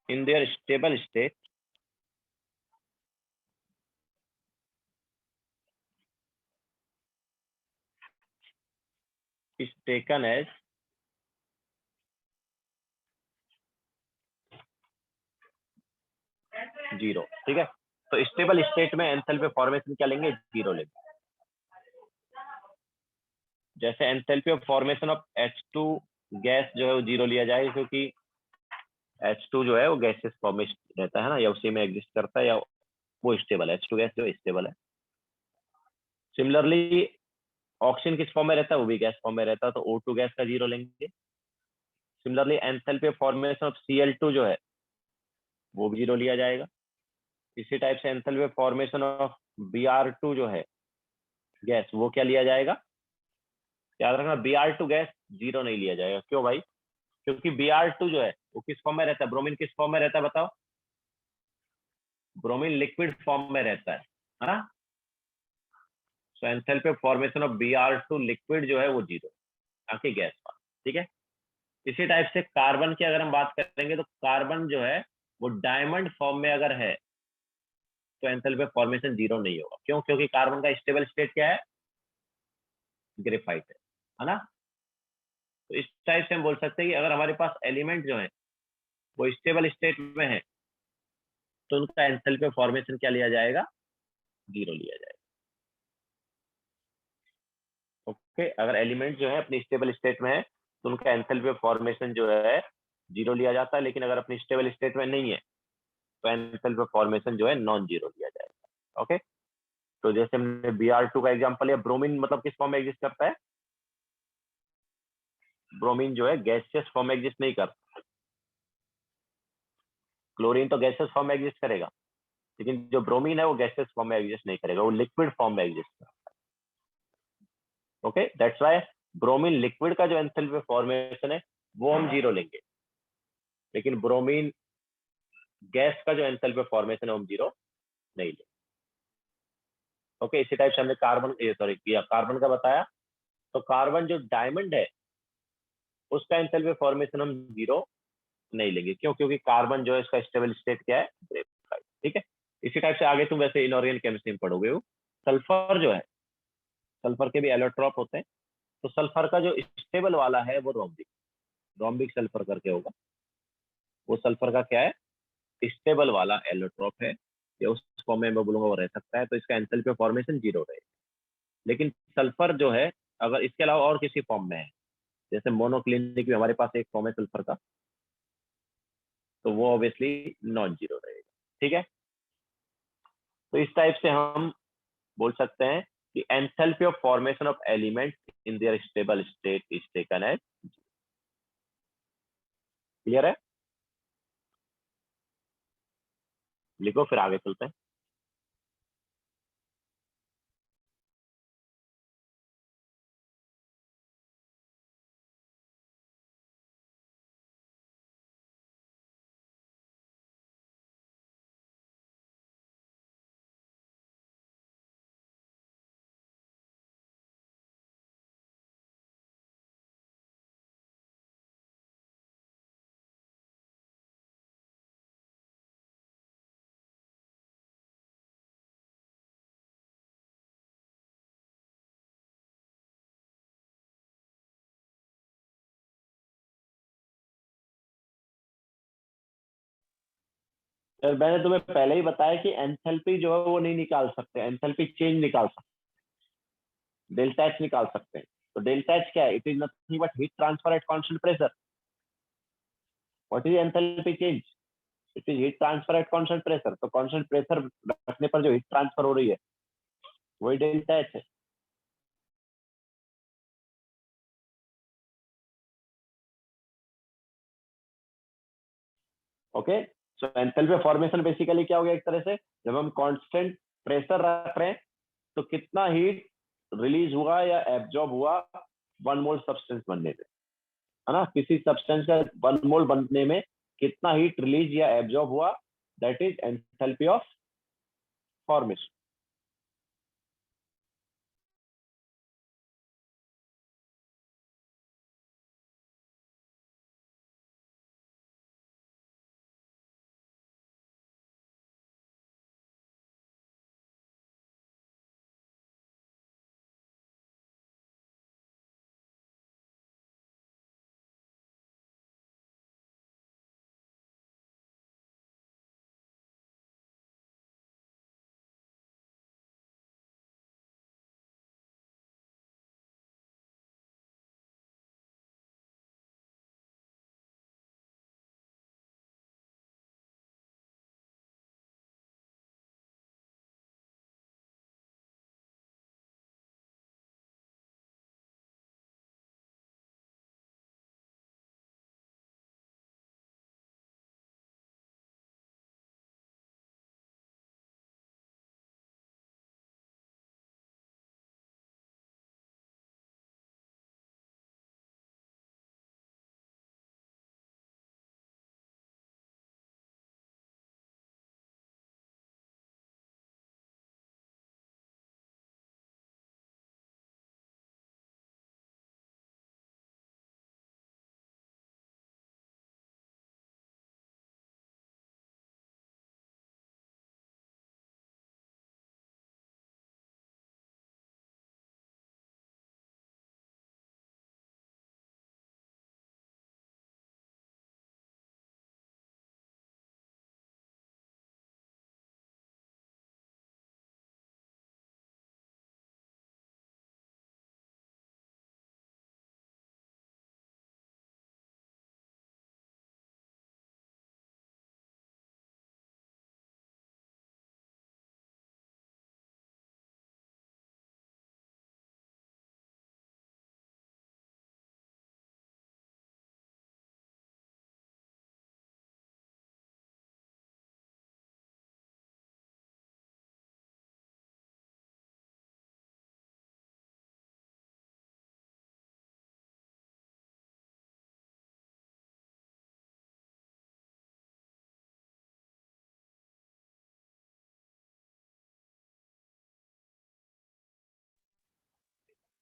in their stable state is taken as zero. ठीक है, तो स्टेबल स्टेट में एंथैल्पी फॉर्मेशन क्या लेंगे, जीरो लेंगे। जैसे enthalpy of formation of H2 gas जो है वो जीरो लिया जाएगा, क्योंकि H2 जो है वो गैसेस फॉर्म में रहता है ना, या उसी में एग्जिस्ट करता है, या वो स्टेबल है। H2 गैस जो स्टेबल है। सिमिलरली ऑक्सीजन किस फॉर्म में रहता है, वो भी गैस फॉर्म में रहता है, तो O2 गैस का जीरो लेंगे। Similarly enthalpy of formation of Cl2 जो है वो भी जीरो लिया जाएगा। इसी टाइप से enthalpy of formation of Br2 जो है गैस, वो क्या लिया जाएगा, याद रखना Br2 गैस जीरो नहीं लिया जाएगा। क्यों भाई, क्योंकि Br2 जो है वो किस फॉर्म में रहता है, ब्रोमीन किस फॉर्म में रहता है बताओ, ब्रोमीन लिक्विड फॉर्म में रहता है ना। So enthalpy of formation of Br2 liquid जो है वो जीरो, ताकि गैस फॉर्म। ठीक है, इसी टाइप से कार्बन की अगर हम बात करेंगे तो कार्बन जो है वो डायमंड फॉर्म में अगर है तो एंथैल्पी ऑफ फॉर्मेशन जीरो नहीं होगा। क्यों, क्योंकि कार्बन का स्टेबल स्टेट क्या है, ग्रेफाइट है ना। तो इस टाइप से हम बोल सकते हैं कि अगर हमारे पास एलिमेंट जो है वो स्टेबल स्टेट में है तो उनका एंथैल्पी ऑफ फॉर्मेशन क्या लिया जाएगा, जीरो लिया जाएगा। ओके, अगर एलिमेंट जो है अपनी स्टेबल स्टेट में है तो उनका एंथैल्पी ऑफ फॉर्मेशन जो है जीरो लिया जाता है, लेकिन अगर अपनी स्टेबल स्टेट में नहीं है तो एंथैल्पी ऑफ फॉर्मेशन जो है नॉन जीरो लिया जाएगा। ओके, तो जैसे हमने Br2 का एग्जांपल लिया, ब्रोमीन मतलब किस फॉर्म में एग्जिस्ट करता है, ब्रोमीन जो है गैसियस फॉर्म में एग्जिस्ट नहीं करता। क्लोरीन तो गैसियस फॉर्म में एग्जिस्ट करेगा, लेकिन जो ब्रोमीन है वो गैसियस फॉर्म में एग्जिस्ट नहीं करेगा, वो लिक्विड फॉर्म में एग्जिस्ट करेगा। Okay, that's why bromine liquid का जो एंथैल्पी फॉर्मेशन है वो हम जीरो लेंगे, लेकिन ब्रोमीन गैस का जो एंथैल्पी फॉर्मेशन है वो हम जीरो नहीं लेंगे। ओके, इसी टाइप से हमने कार्बन सॉरी किया कार्बन का बताया, तो कार्बन जो डायमंड है उसका एंथैल्पी फॉर्मेशन हम जीरो नहीं लेंगे। क्यों, क्योंकि कार्बन जो है इसका स्टेबल स्टेट क्या है, ग्रेफाइट। ठीक है, इसी टाइप से आगे तुम वैसे इनऑर्गेनिक केमिस्ट्री में पढ़ोगे हो। सल्फर जो है, सल्फर के भी एलोट्रॉप होते हैं, तो सल्फर का जो स्टेबल वाला है वो रोम्बिक, रोम्बिक सल्फर करके होगा। वो सल्फर का क्या है, स्टेबल वाला एलोट्रॉप है, या उस फॉर्म में मैं बोलूंगा वो रह सकता है, तो इसका एंथैल्पी फॉर्मेशन जीरो रहेगा। लेकिन सल्फर जो है अगर इसके अलावा और किसी फॉर्म में है, जैसे मोनोक्लिनिक भी हमारे पास एक फॉर्म है सल्फर का, तो वो ऑब्वियसली नॉन जीरो रहेगा। ठीक है, तो इस टाइप से हम बोल सकते हैं कि enthalpy of formation of element in their stable state is taken as. Clear है, लिखो फिर आगे चलते हैं। यार मैंने तुम्हें पहले ही बताया कि एंथैल्पी जो है वो नहीं निकाल सकते, एंथैल्पी चेंज निकाल सकते, डेल्टा एच निकाल सकते हैं। तो डेल्टा एच क्या है, it is nothing but heat transfer at constant pressure. What is enthalpy change, it is heat transfer at constant pressure. तो कांस्टेंट प्रेशर रखने पर जो हीट ट्रांसफर हो रही है वही डेल्टा एच है। Okay, so enthalpy of formation basically क्या हो गया, एक तरह से जब हम कांस्टेंट प्रेशर रख रहे हैं तो कितना हीट रिलीज हुआ या एब्जॉर्ब हुआ 1 मोल सब्सटेंस बनने में, है ना, किसी सब्सटेंस का 1 मोल बनने में कितना हीट रिलीज या एब्जॉर्ब हुआ, that is enthalpy of formation.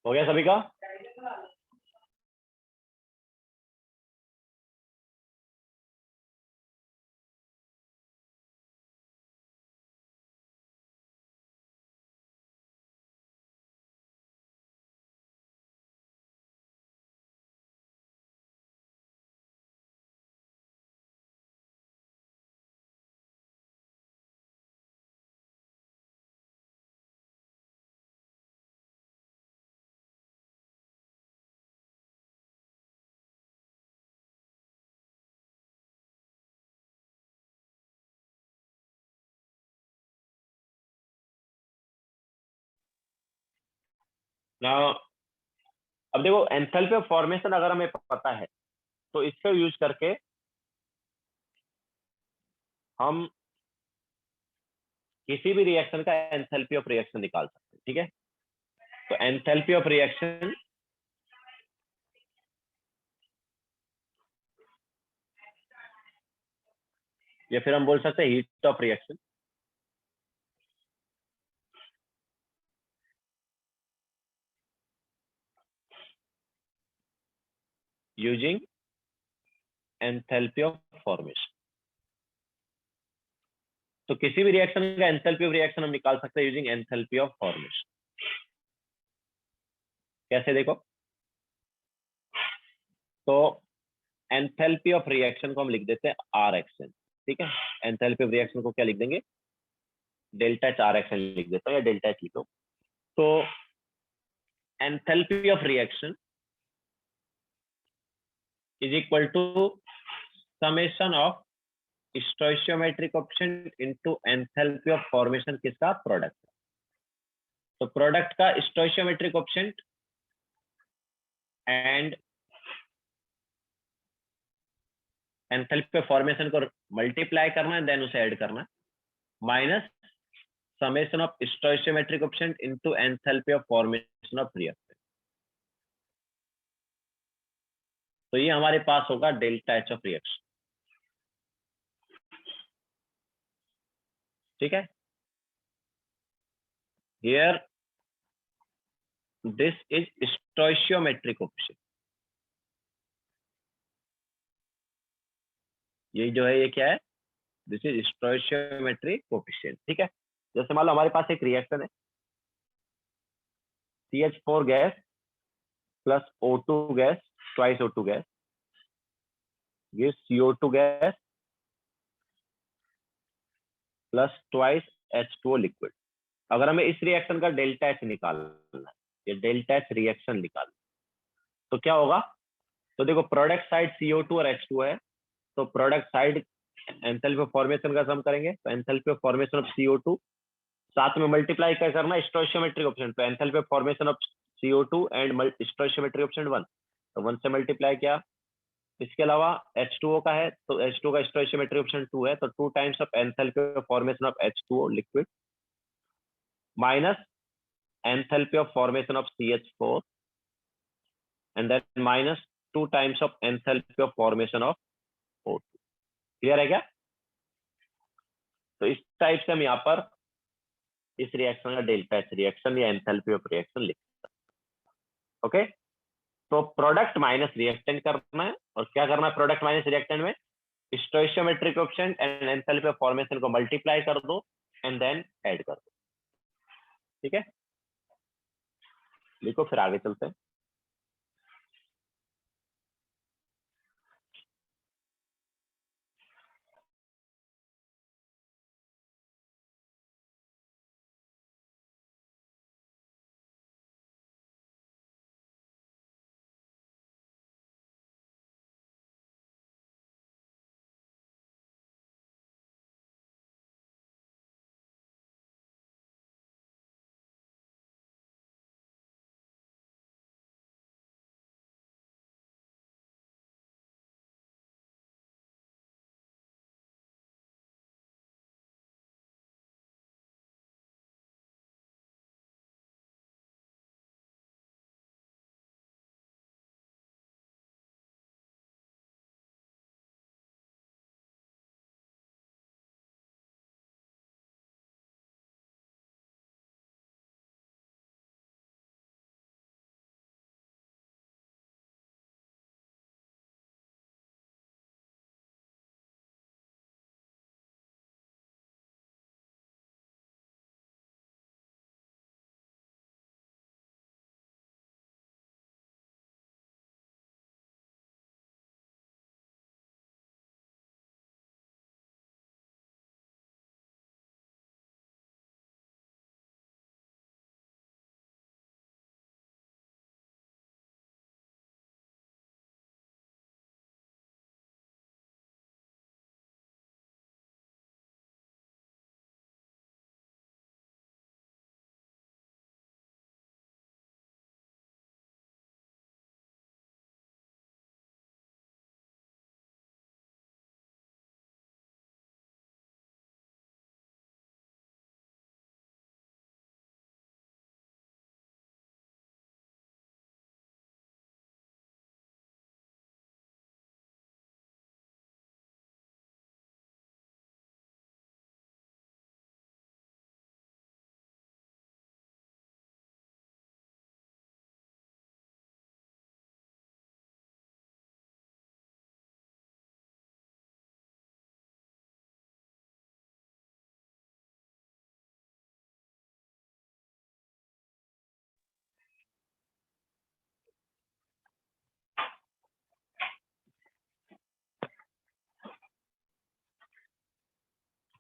हो गया सभी का? ना, अब देखो एंथैल्पी ऑफ फॉर्मेशन अगर हमें पता है तो इसको यूज करके हम किसी भी रिएक्शन का एंथैल्पी ऑफ रिएक्शन निकाल सकते हैं, ठीक है। तो एंथैल्पी ऑफ रिएक्शन या फिर हम बोल सकते हैं heat of reaction, using enthalpy of formation. तो किसी भी रिएक्शन का एंथैल्पी ऑफ रिएक्शन हम निकाल सकते हैं यूजिंग एंथैल्पी ऑफ फॉर्मेशन। कैसे देखो, तो एंथैल्पी ऑफ रिएक्शन को हम लिख देते हैं आर एक्सएन, ठीक है। एंथैल्पी ऑफ रिएक्शन को क्या लिख देंगे, डेल्टा एच आर एक्सएन लिख देता हूं या डेल्टा एच लिख दो। तो enthalpy of reaction is equal to summation of stoichiometric coefficient into enthalpy of formation किसका, प्रोडक्ट। तो प्रोडक्ट का stoichiometric coefficient and enthalpy of formation को मल्टीप्लाई करना है, देन उसे ऐड करना है, minus summation of stoichiometric coefficient into enthalpy of formation of reactant. तो ये हमारे पास होगा डेल्टा एच ऑफ रिएक्शन। ठीक है, हियर दिस इज स्टोइचियोमेट्रिक कोएफिशिएंट। ये जो है ये क्या है, दिस इज स्टोइचियोमेट्रिक कोएफिशिएंट। ठीक है, जैसे मान लो हमारे पास एक रिएक्शन है CH4 gas plus O2 gas twice O2 gas, ये CO2 gas plus twice H2O liquid. अगर हमें इस रिएक्शन का डेल्टा एच निकालना है, ये डेल्टा एच रिएक्शन निकालना, तो क्या होगा, तो देखो प्रोडक्ट साइड CO2 और H2 है, तो product side enthalpy of formation का सम करेंगे, तो enthalpy of formation of CO2 साथ में मल्टीप्लाई क्या करना स्टोइचियोमेट्रिक ऑप्शन, तो enthalpy of formation of CO2 and stoichiometric option 1, तो 1 से मल्टीप्लाई किया। इसके अलावा H2O का है, तो H2O का स्टोइचियोमेट्रिक ऑप्शन 2 है, तो 2 times of enthalpy of formation of H2O liquid minus enthalpy of formation of CH4 and then minus 2 times of enthalpy of formation of O2। Clear है क्या? तो इस टाइप से हम यहाँ पर इस रिएक्शन का डेल्टा एच रिएक्शन या एंथैल्पी ऑफ रिएक्शन लिख सकते हैं। ओके, तो प्रोडक्ट माइनस रिएक्टेंट करना है, और क्या करना है प्रोडक्ट माइनस रिएक्टेंट में, stoichiometric coefficient and enthalpy of formation को मल्टीप्लाई कर दो एंड देन ऐड कर दो। ठीक है, लिखो फिर आगे चलते हैं।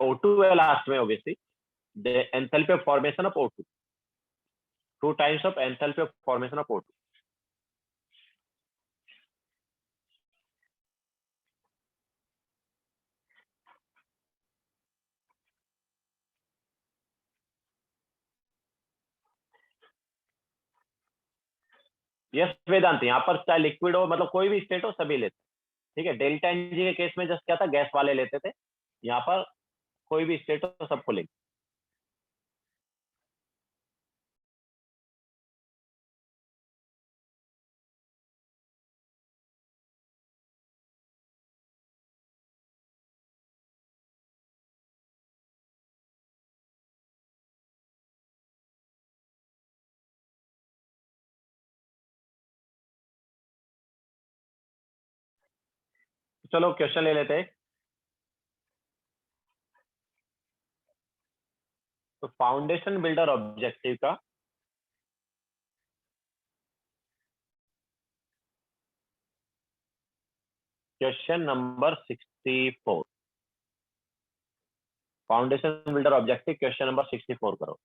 O2 है लास्ट में obviously, the enthalpy of formation of O2, 2 times of enthalpy of formation of O2। Yes Vedant, यहाँ पर चाहे लिक्विड हो, मतलब कोई भी स्टेट हो, सभी लेते हैं। ठीक है, डेल्टा एन जी के केस में जस्ट क्या था, गैस वाले लेते थे, यहाँ पर कोई भी स्टेट हो सबको लेंगे। चलो क्वेश्चन ले लेते हैं। तो फाउंडेशन बिल्डर ऑब्जेक्टिव का question number 64, foundation builder objective question number 64 करो।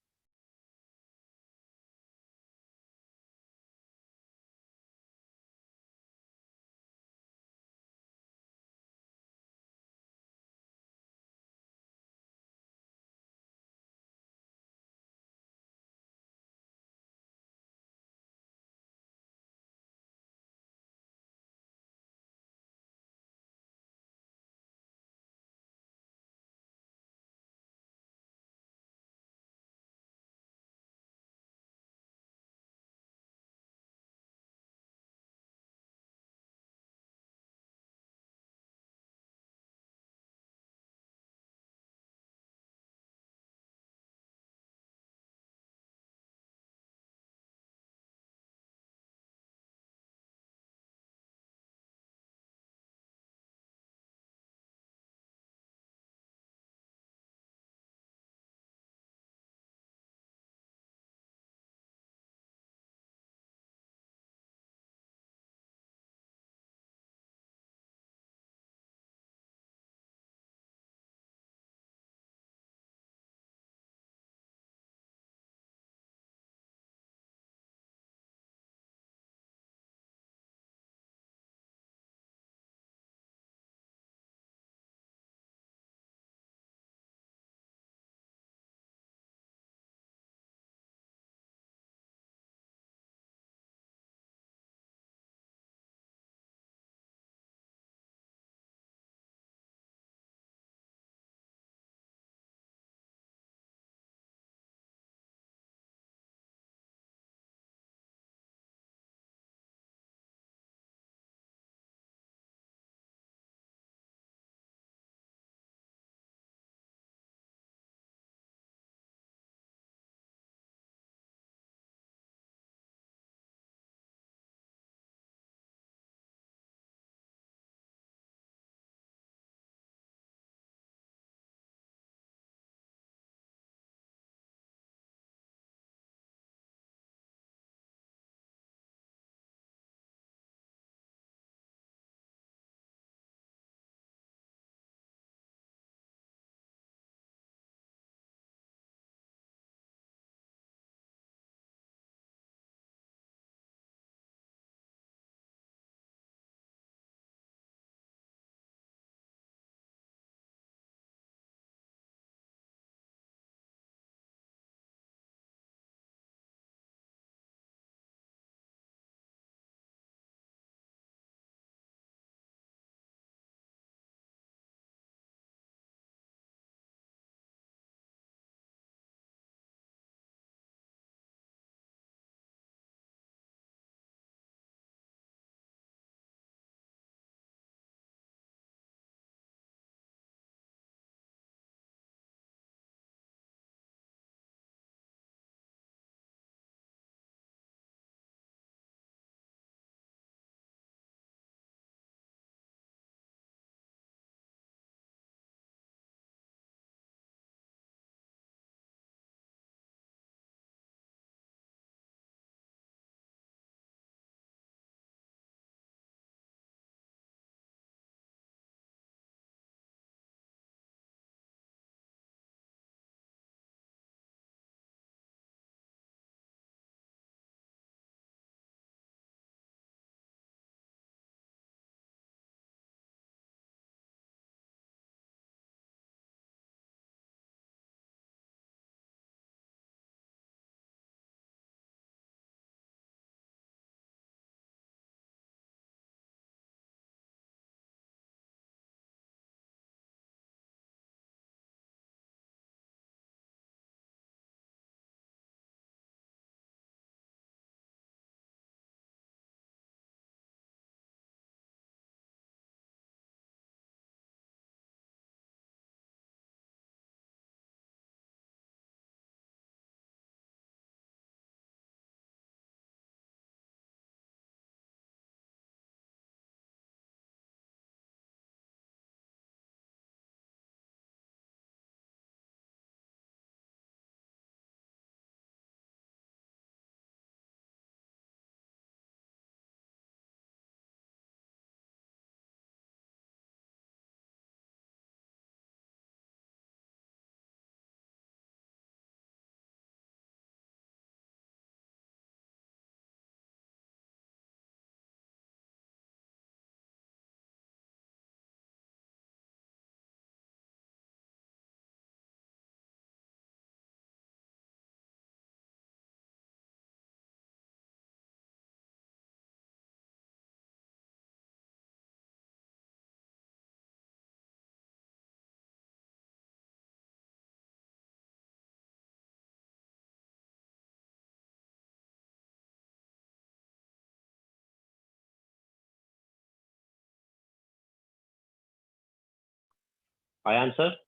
I answer?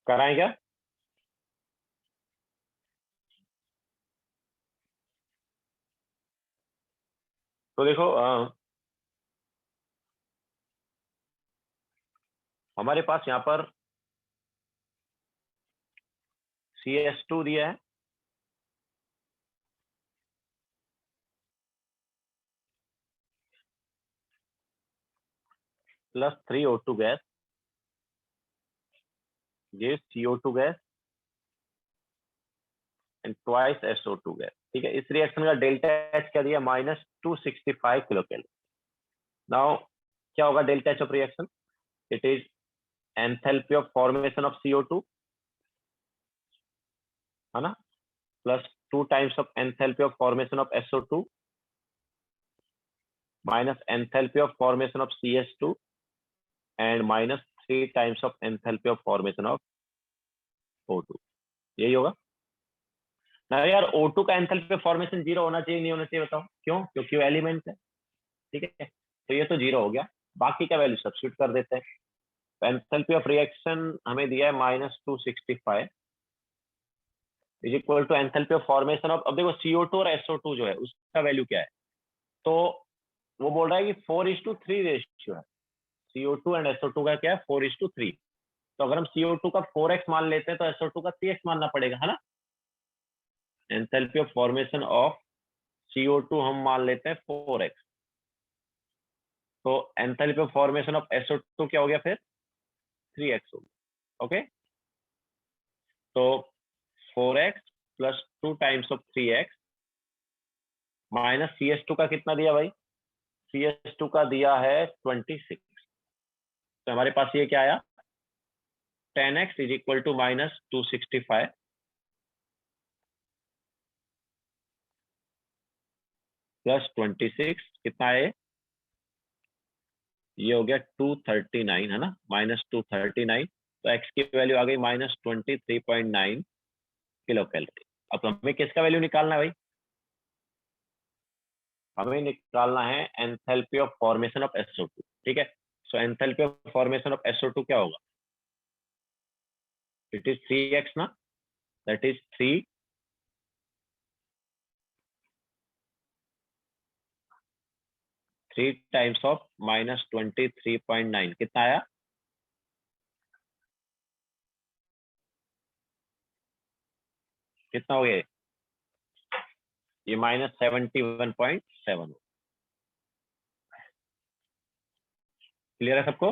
कराएं क्या? तो देखो हमारे पास यहाँ पर CH2 दिया है, plus 3O2 gas gives CO2 gas and twice SO2 gas. ठीक है, इस रिएक्शन का डेल्टा एच क्या दिया? -265 किलो कैलोरी। नाउ क्या होगा delta H of reaction? It is enthalpy of formation of CO2, है ना, plus 2 times of enthalpy of formation of SO2 minus enthalpy of formation of CH2 and minus 3 times of enthalpy of formation of O2। यही होगा ना यार। O2 का enthalpy of formation 0 होना चाहिए, नहीं होना चाहिए? बताओ क्यों? क्योंकि वो एलिमेंट है। ठीक है, तो ये तो 0 हो गया, बाकी का वैल्यू सब्स्टिट्यूट कर देते हैं। एंथैल्पी ऑफ रिएक्शन हमें दिया है -265 is equal to enthalpy of formation of, अब देखो CO2 और SO2 जो है उसका वैल्यू क्या है? तो वो बोल रहा है कि 4:3 रेशियो है। CO2 एंड SO2 का क्या है? 4:3। तो अगर हम CO2 का 4x मान लेते हैं तो SO2 का 3x मानना पड़ेगा, है ना। Enthalpy of formation of CO2 हम मान लेते हैं 4x, तो enthalpy of formation of SO2 क्या हो गया फिर? 3x हो गया। ओके, तो 4x plus 2 times of 3x minus CH2 का कितना दिया भाई? CH2 का दिया है 26। तो हमारे पास ये क्या आया? 10x is equal to -265 plus 26 कितना है? ये हो गया 239, है ना, -239। तो x की वैल्यू आ गई -23.9 किलो कैलोरी। अब हमें किसका वैल्यू निकालना है भाई? हमें निकालना है enthalpy of formation of SO2। ठीक है, so enthalpy of formation of SO2 क्या होगा? इट इज 3x ना, दैट इज 3 टाइम्स ऑफ -23.9 कितना आया? कितना हो गया? ये -71.7। क्लियर है सबको?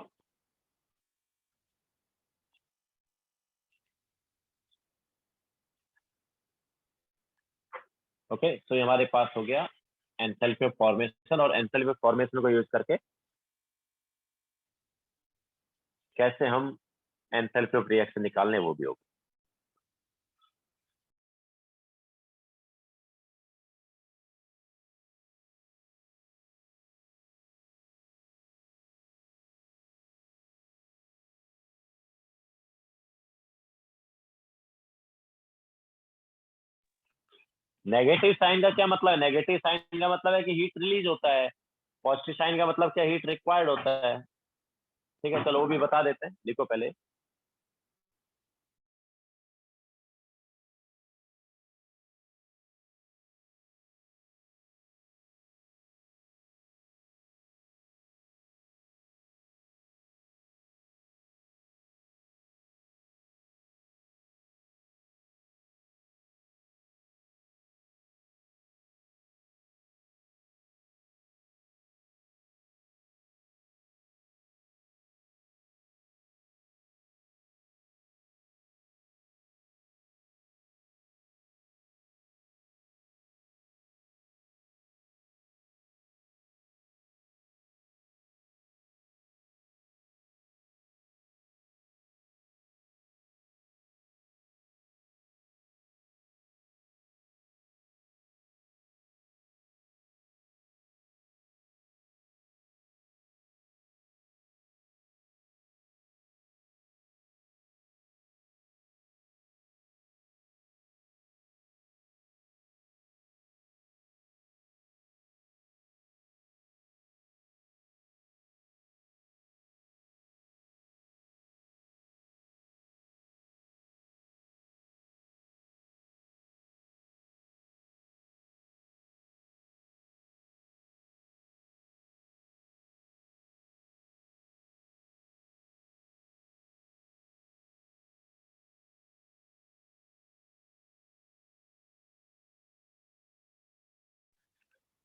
ओके, तो ये हमारे पास हो गया एंथैल्पी ऑफ फॉर्मेशन। और एंथैल्पी ऑफ फॉर्मेशन को यूज करके कैसे हम एंथैल्पी ऑफ रिएक्शन निकालने, वो भी होगा। नेगेटिव साइन का क्या मतलब है? नेगेटिव साइन का मतलब है कि हीट रिलीज होता है। पॉजिटिव साइन का मतलब क्या? हीट रिक्वायर्ड होता है। ठीक है, चलो वो भी बता देते हैं, लिखो पहले।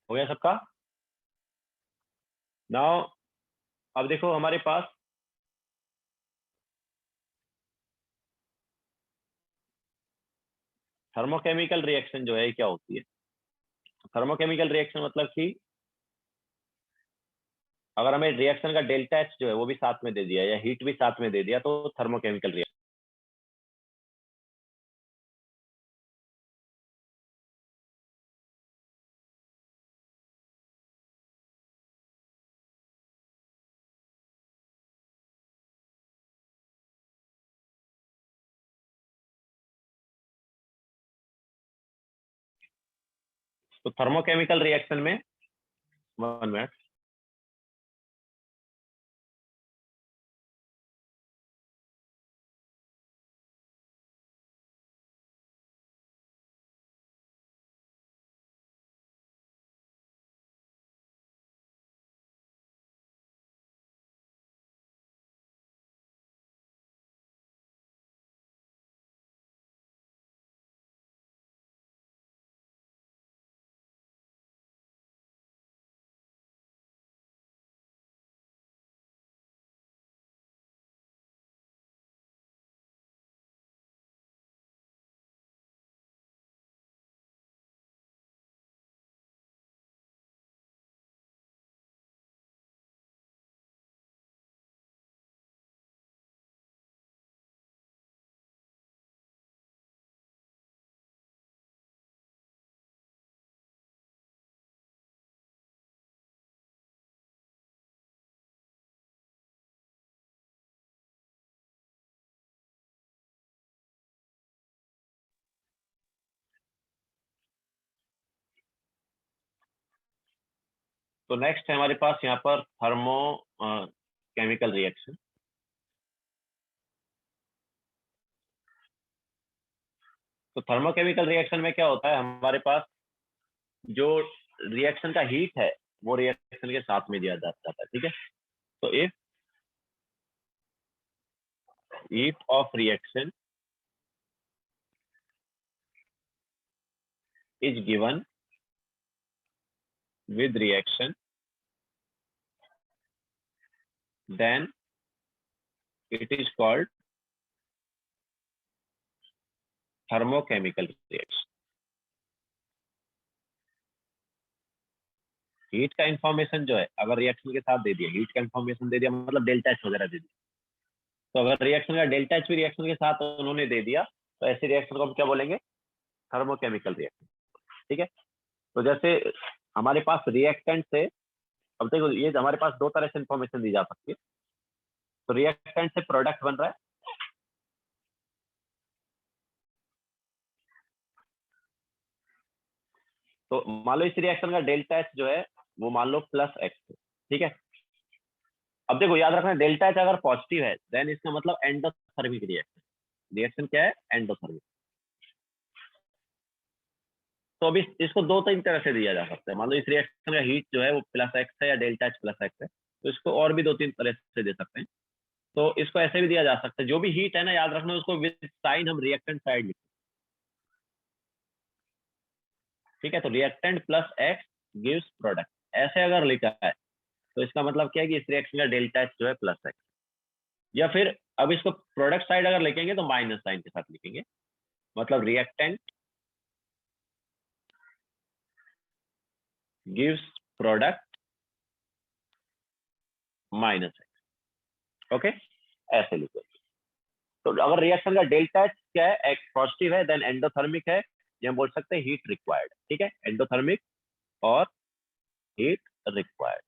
हो गया सबका? नाउ अब देखो हमारे पास थर्मोकेमिकल रिएक्शन जो है क्या होती है। थर्मोकेमिकल रिएक्शन मतलब कि अगर हमें रिएक्शन का डेल्टा एच जो है वो भी साथ में दे दिया या हीट भी साथ में दे दिया तो थर्मोकेमिकल रिएक्शन। तो थर्मोकेमिकल रिएक्शन में 1 मिनट, तो नेक्स्ट है हमारे पास यहाँ पर थर्मो केमिकल रिएक्शन। तो थर्मोकेमिकल रिएक्शन में क्या होता है, हमारे पास जो रिएक्शन का हीट है वो रिएक्शन के साथ में दिया जाता है, ठीक है। तो if heat of reaction is given with reaction, then it is called thermochemical reaction. Heat का इंफॉर्मेशन जो है अगर रिएक्शन के साथ दे दिया, हीट का इंफॉर्मेशन दे दिया मतलब डेल्टा एच वगैरह दे दिया, तो अगर रिएक्शन का डेल्टा एच भी रिएक्शन के साथ उन्होंने दे दिया तो ऐसे रिएक्शन को हम क्या बोलेंगे, थर्मोकेमिकल रिएक्शन, ठीक है। तो जैसे हमारे पास रिएक्टेंट से, अब देखो ये हमारे पास दो तरह से इंफॉर्मेशन दी जा सकती है। तो रिएक्टेंट से प्रोडक्ट बन रहा है, तो मान लो इस रिएक्शन का डेल्टा एच जो है वो मान लो +x, ठीक है। अब देखो याद रखना डेल्टा एच अगर पॉजिटिव है देन इसका मतलब एंडोथर्मिक रिएक्शन, रिएक्शन क्या है, एंडोथर्मिक। तो अभी इसको दो तीन तरह से दिया जा सकता है, मान लो इस रिएक्शन का हीट जो है वो +x है या डेल्टा एच +x है, तो इसको और भी दो तीन तरह से दे सकते हैं। तो इसको ऐसे भी दिया जा सकता है, जो भी हीट है ना याद रखना उसको विद साइन हम रिएक्टेंट साइड लिखते हैं, ठीक है। तो रिएक्टेंट +x गिव्स प्रोडक्ट, ऐसे अगर लिखा है तो इसका मतलब क्या है कि इस रिएक्शन का डेल्टा एच जो है +x, या फिर अब इसको प्रोडक्ट साइड अगर लिखेंगे तो माइनस साइन के साथ लिखेंगे, मतलब reactant gives product -x, okay, ऐसे लिखो। तो अगर रिएक्शन का डेल्टा एच क्या है, एक्स पॉजिटिव है देन एंडोथर्मिक है, ये हम बोल सकते हैं हीट रिक्वायर्ड, ठीक है, एंडोथर्मिक और हीट रिक्वायर्ड।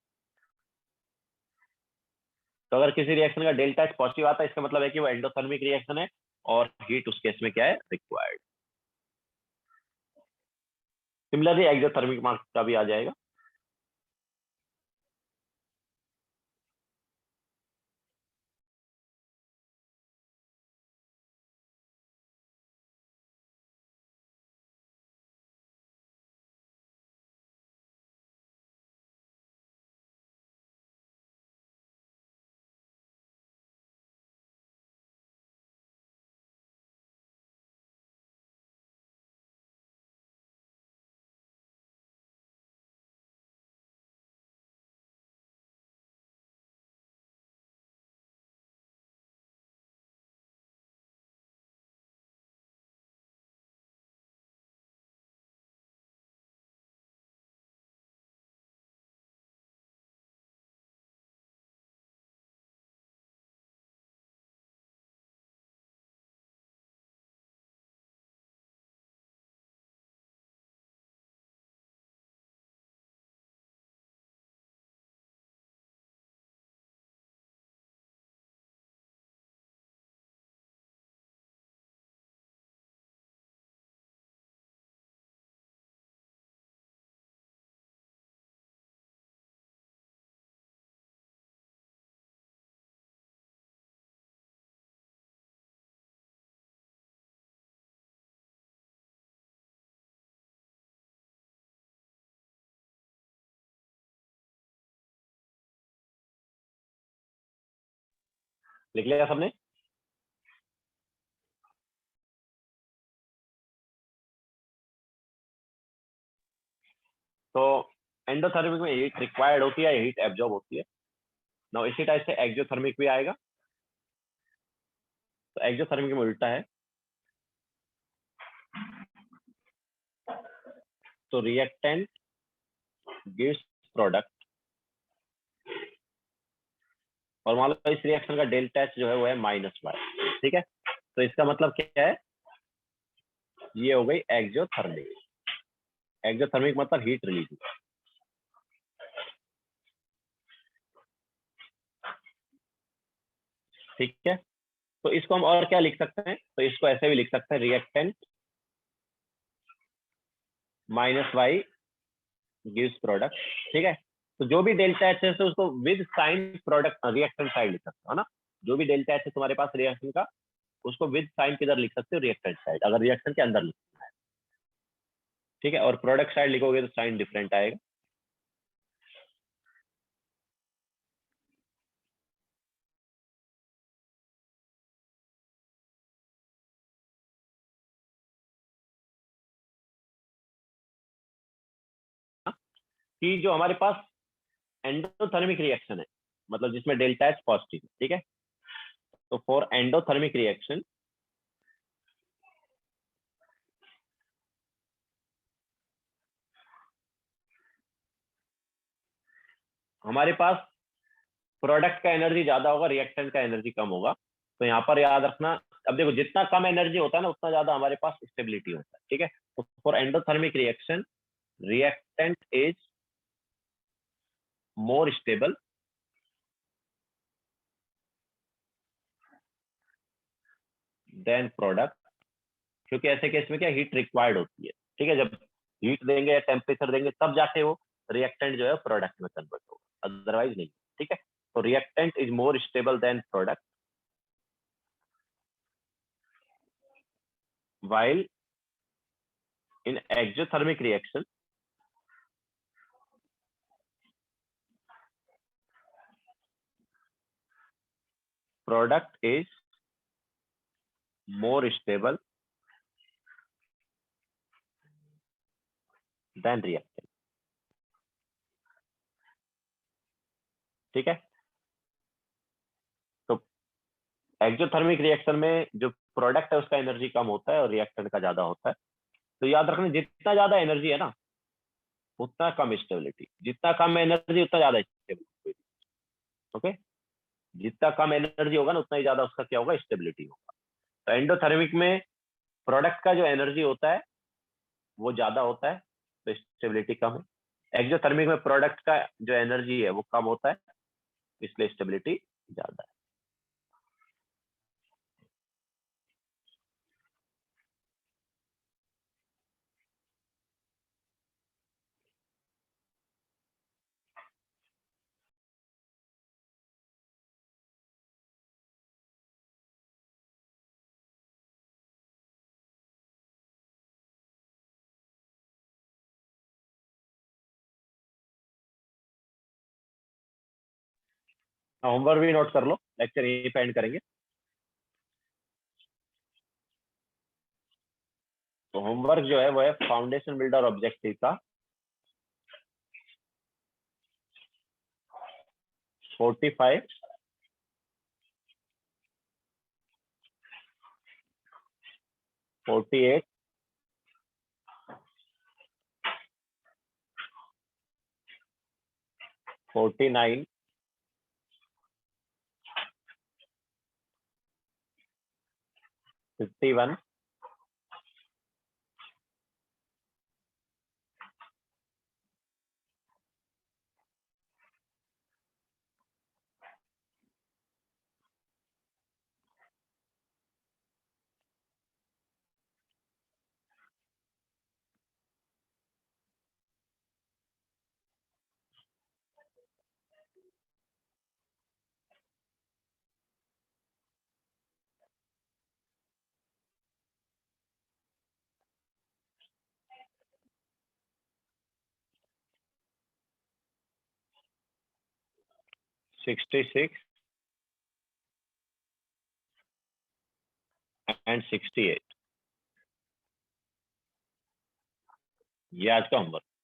तो अगर किसी रिएक्शन का डेल्टा एच पॉजिटिव आता है इसका मतलब है कि वो एंडोथर्मिक रिएक्शन है और हीट उस केस में क्या है, रिक्वायर्ड। सिमिलरली एक्सोथर्मिक मार्क्स का भी आ जाएगा। लिख लिया सबने? तो एंडोथर्मिक में हीट रिक्वायर्ड होती है, हीट एब्जॉर्ब होती है ना, इसी टाइप से एक्सोथर्मिक भी आएगा। तो एक्सोथर्मिक में उल्टा है, तो रिएक्टेंट गिव्स प्रोडक्ट, और मान लो इस रिएक्शन का डेल्टा एच जो है वो है -y, ठीक है। तो इसका मतलब क्या है, ये हो गई एक्सोथर्मिक, एक्सोथर्मिक मतलब हीट रिलीज, ठीक है। तो इसको हम और क्या लिख सकते हैं, तो इसको ऐसे भी लिख सकते हैं, रिएक्टेंट -y गिव्स प्रोडक्ट, ठीक है। तो जो भी डेल्टा एच है उसको with sign product reactant side लिख सकते हो ना, जो भी डेल्टा एच है तुम्हारे पास रिएक्शन का उसको विद साइन किधर लिख सकते हो, रिएक्टेंट साइड, अगर रिएक्शन के अंदर लिखना है, ठीक है। और प्रोडक्ट साइड लिखोगे तो साइन डिफरेंट आएगा। कि जो हमारे पास एंडोथर्मिक रिएक्शन है, मतलब जिसमें डेल्टा एच पॉजिटिव है, ठीक है। तो फॉर एंडोथर्मिक रिएक्शन हमारे पास प्रोडक्ट का एनर्जी ज्यादा होगा, रिएक्टेंट का एनर्जी कम होगा। तो यहाँ पर याद रखना, अब देखो जितना कम एनर्जी होता है ना उतना ज्यादा हमारे पास स्टेबिलिटी होता है, ठीक है। तो for endothermic reaction reactant is more stable then product, क्योंकि ऐसे केस में क्या हीट रिक्वायर्ड होती है, ठीक है। जब हीट देंगे या टेम्परेचर देंगे तब जाके वो रिएक्टेंट जो है प्रोडक्ट में कन्वर्ट होगा, अदरवाइज नहीं, ठीक है। तो reactant is more stable then product while in exothermic reaction product is more stable than reactant, ठीक है। तो एक्सोथर्मिक रिएक्शन में जो प्रोडक्ट है उसका एनर्जी कम होता है और रिएक्टेंट का ज्यादा होता है। तो याद रखना जितना ज्यादा एनर्जी है ना उतना कम स्टेबिलिटी, जितना कम एनर्जी उतना ज्यादा स्टेबिलिटी, ओके। जितना कम एनर्जी होगा ना उतना ही ज्यादा उसका क्या होगा, स्टेबिलिटी होगा। तो एंडोथर्मिक में प्रोडक्ट का जो एनर्जी होता है वो ज्यादा होता है तो स्टेबिलिटी कम है। एक्सोथर्मिक में प्रोडक्ट का जो एनर्जी है वो कम होता है इसलिए स्टेबिलिटी ज्यादा है। होमवर्क भी नोट कर लो, लेक्चर यहीं पे एंड करेंगे। तो होमवर्क जो है वो है फाउंडेशन बिल्डर ऑब्जेक्टिव का 45, 48, 49, 51, 66 एंड 68, ये आज का होमवर्क।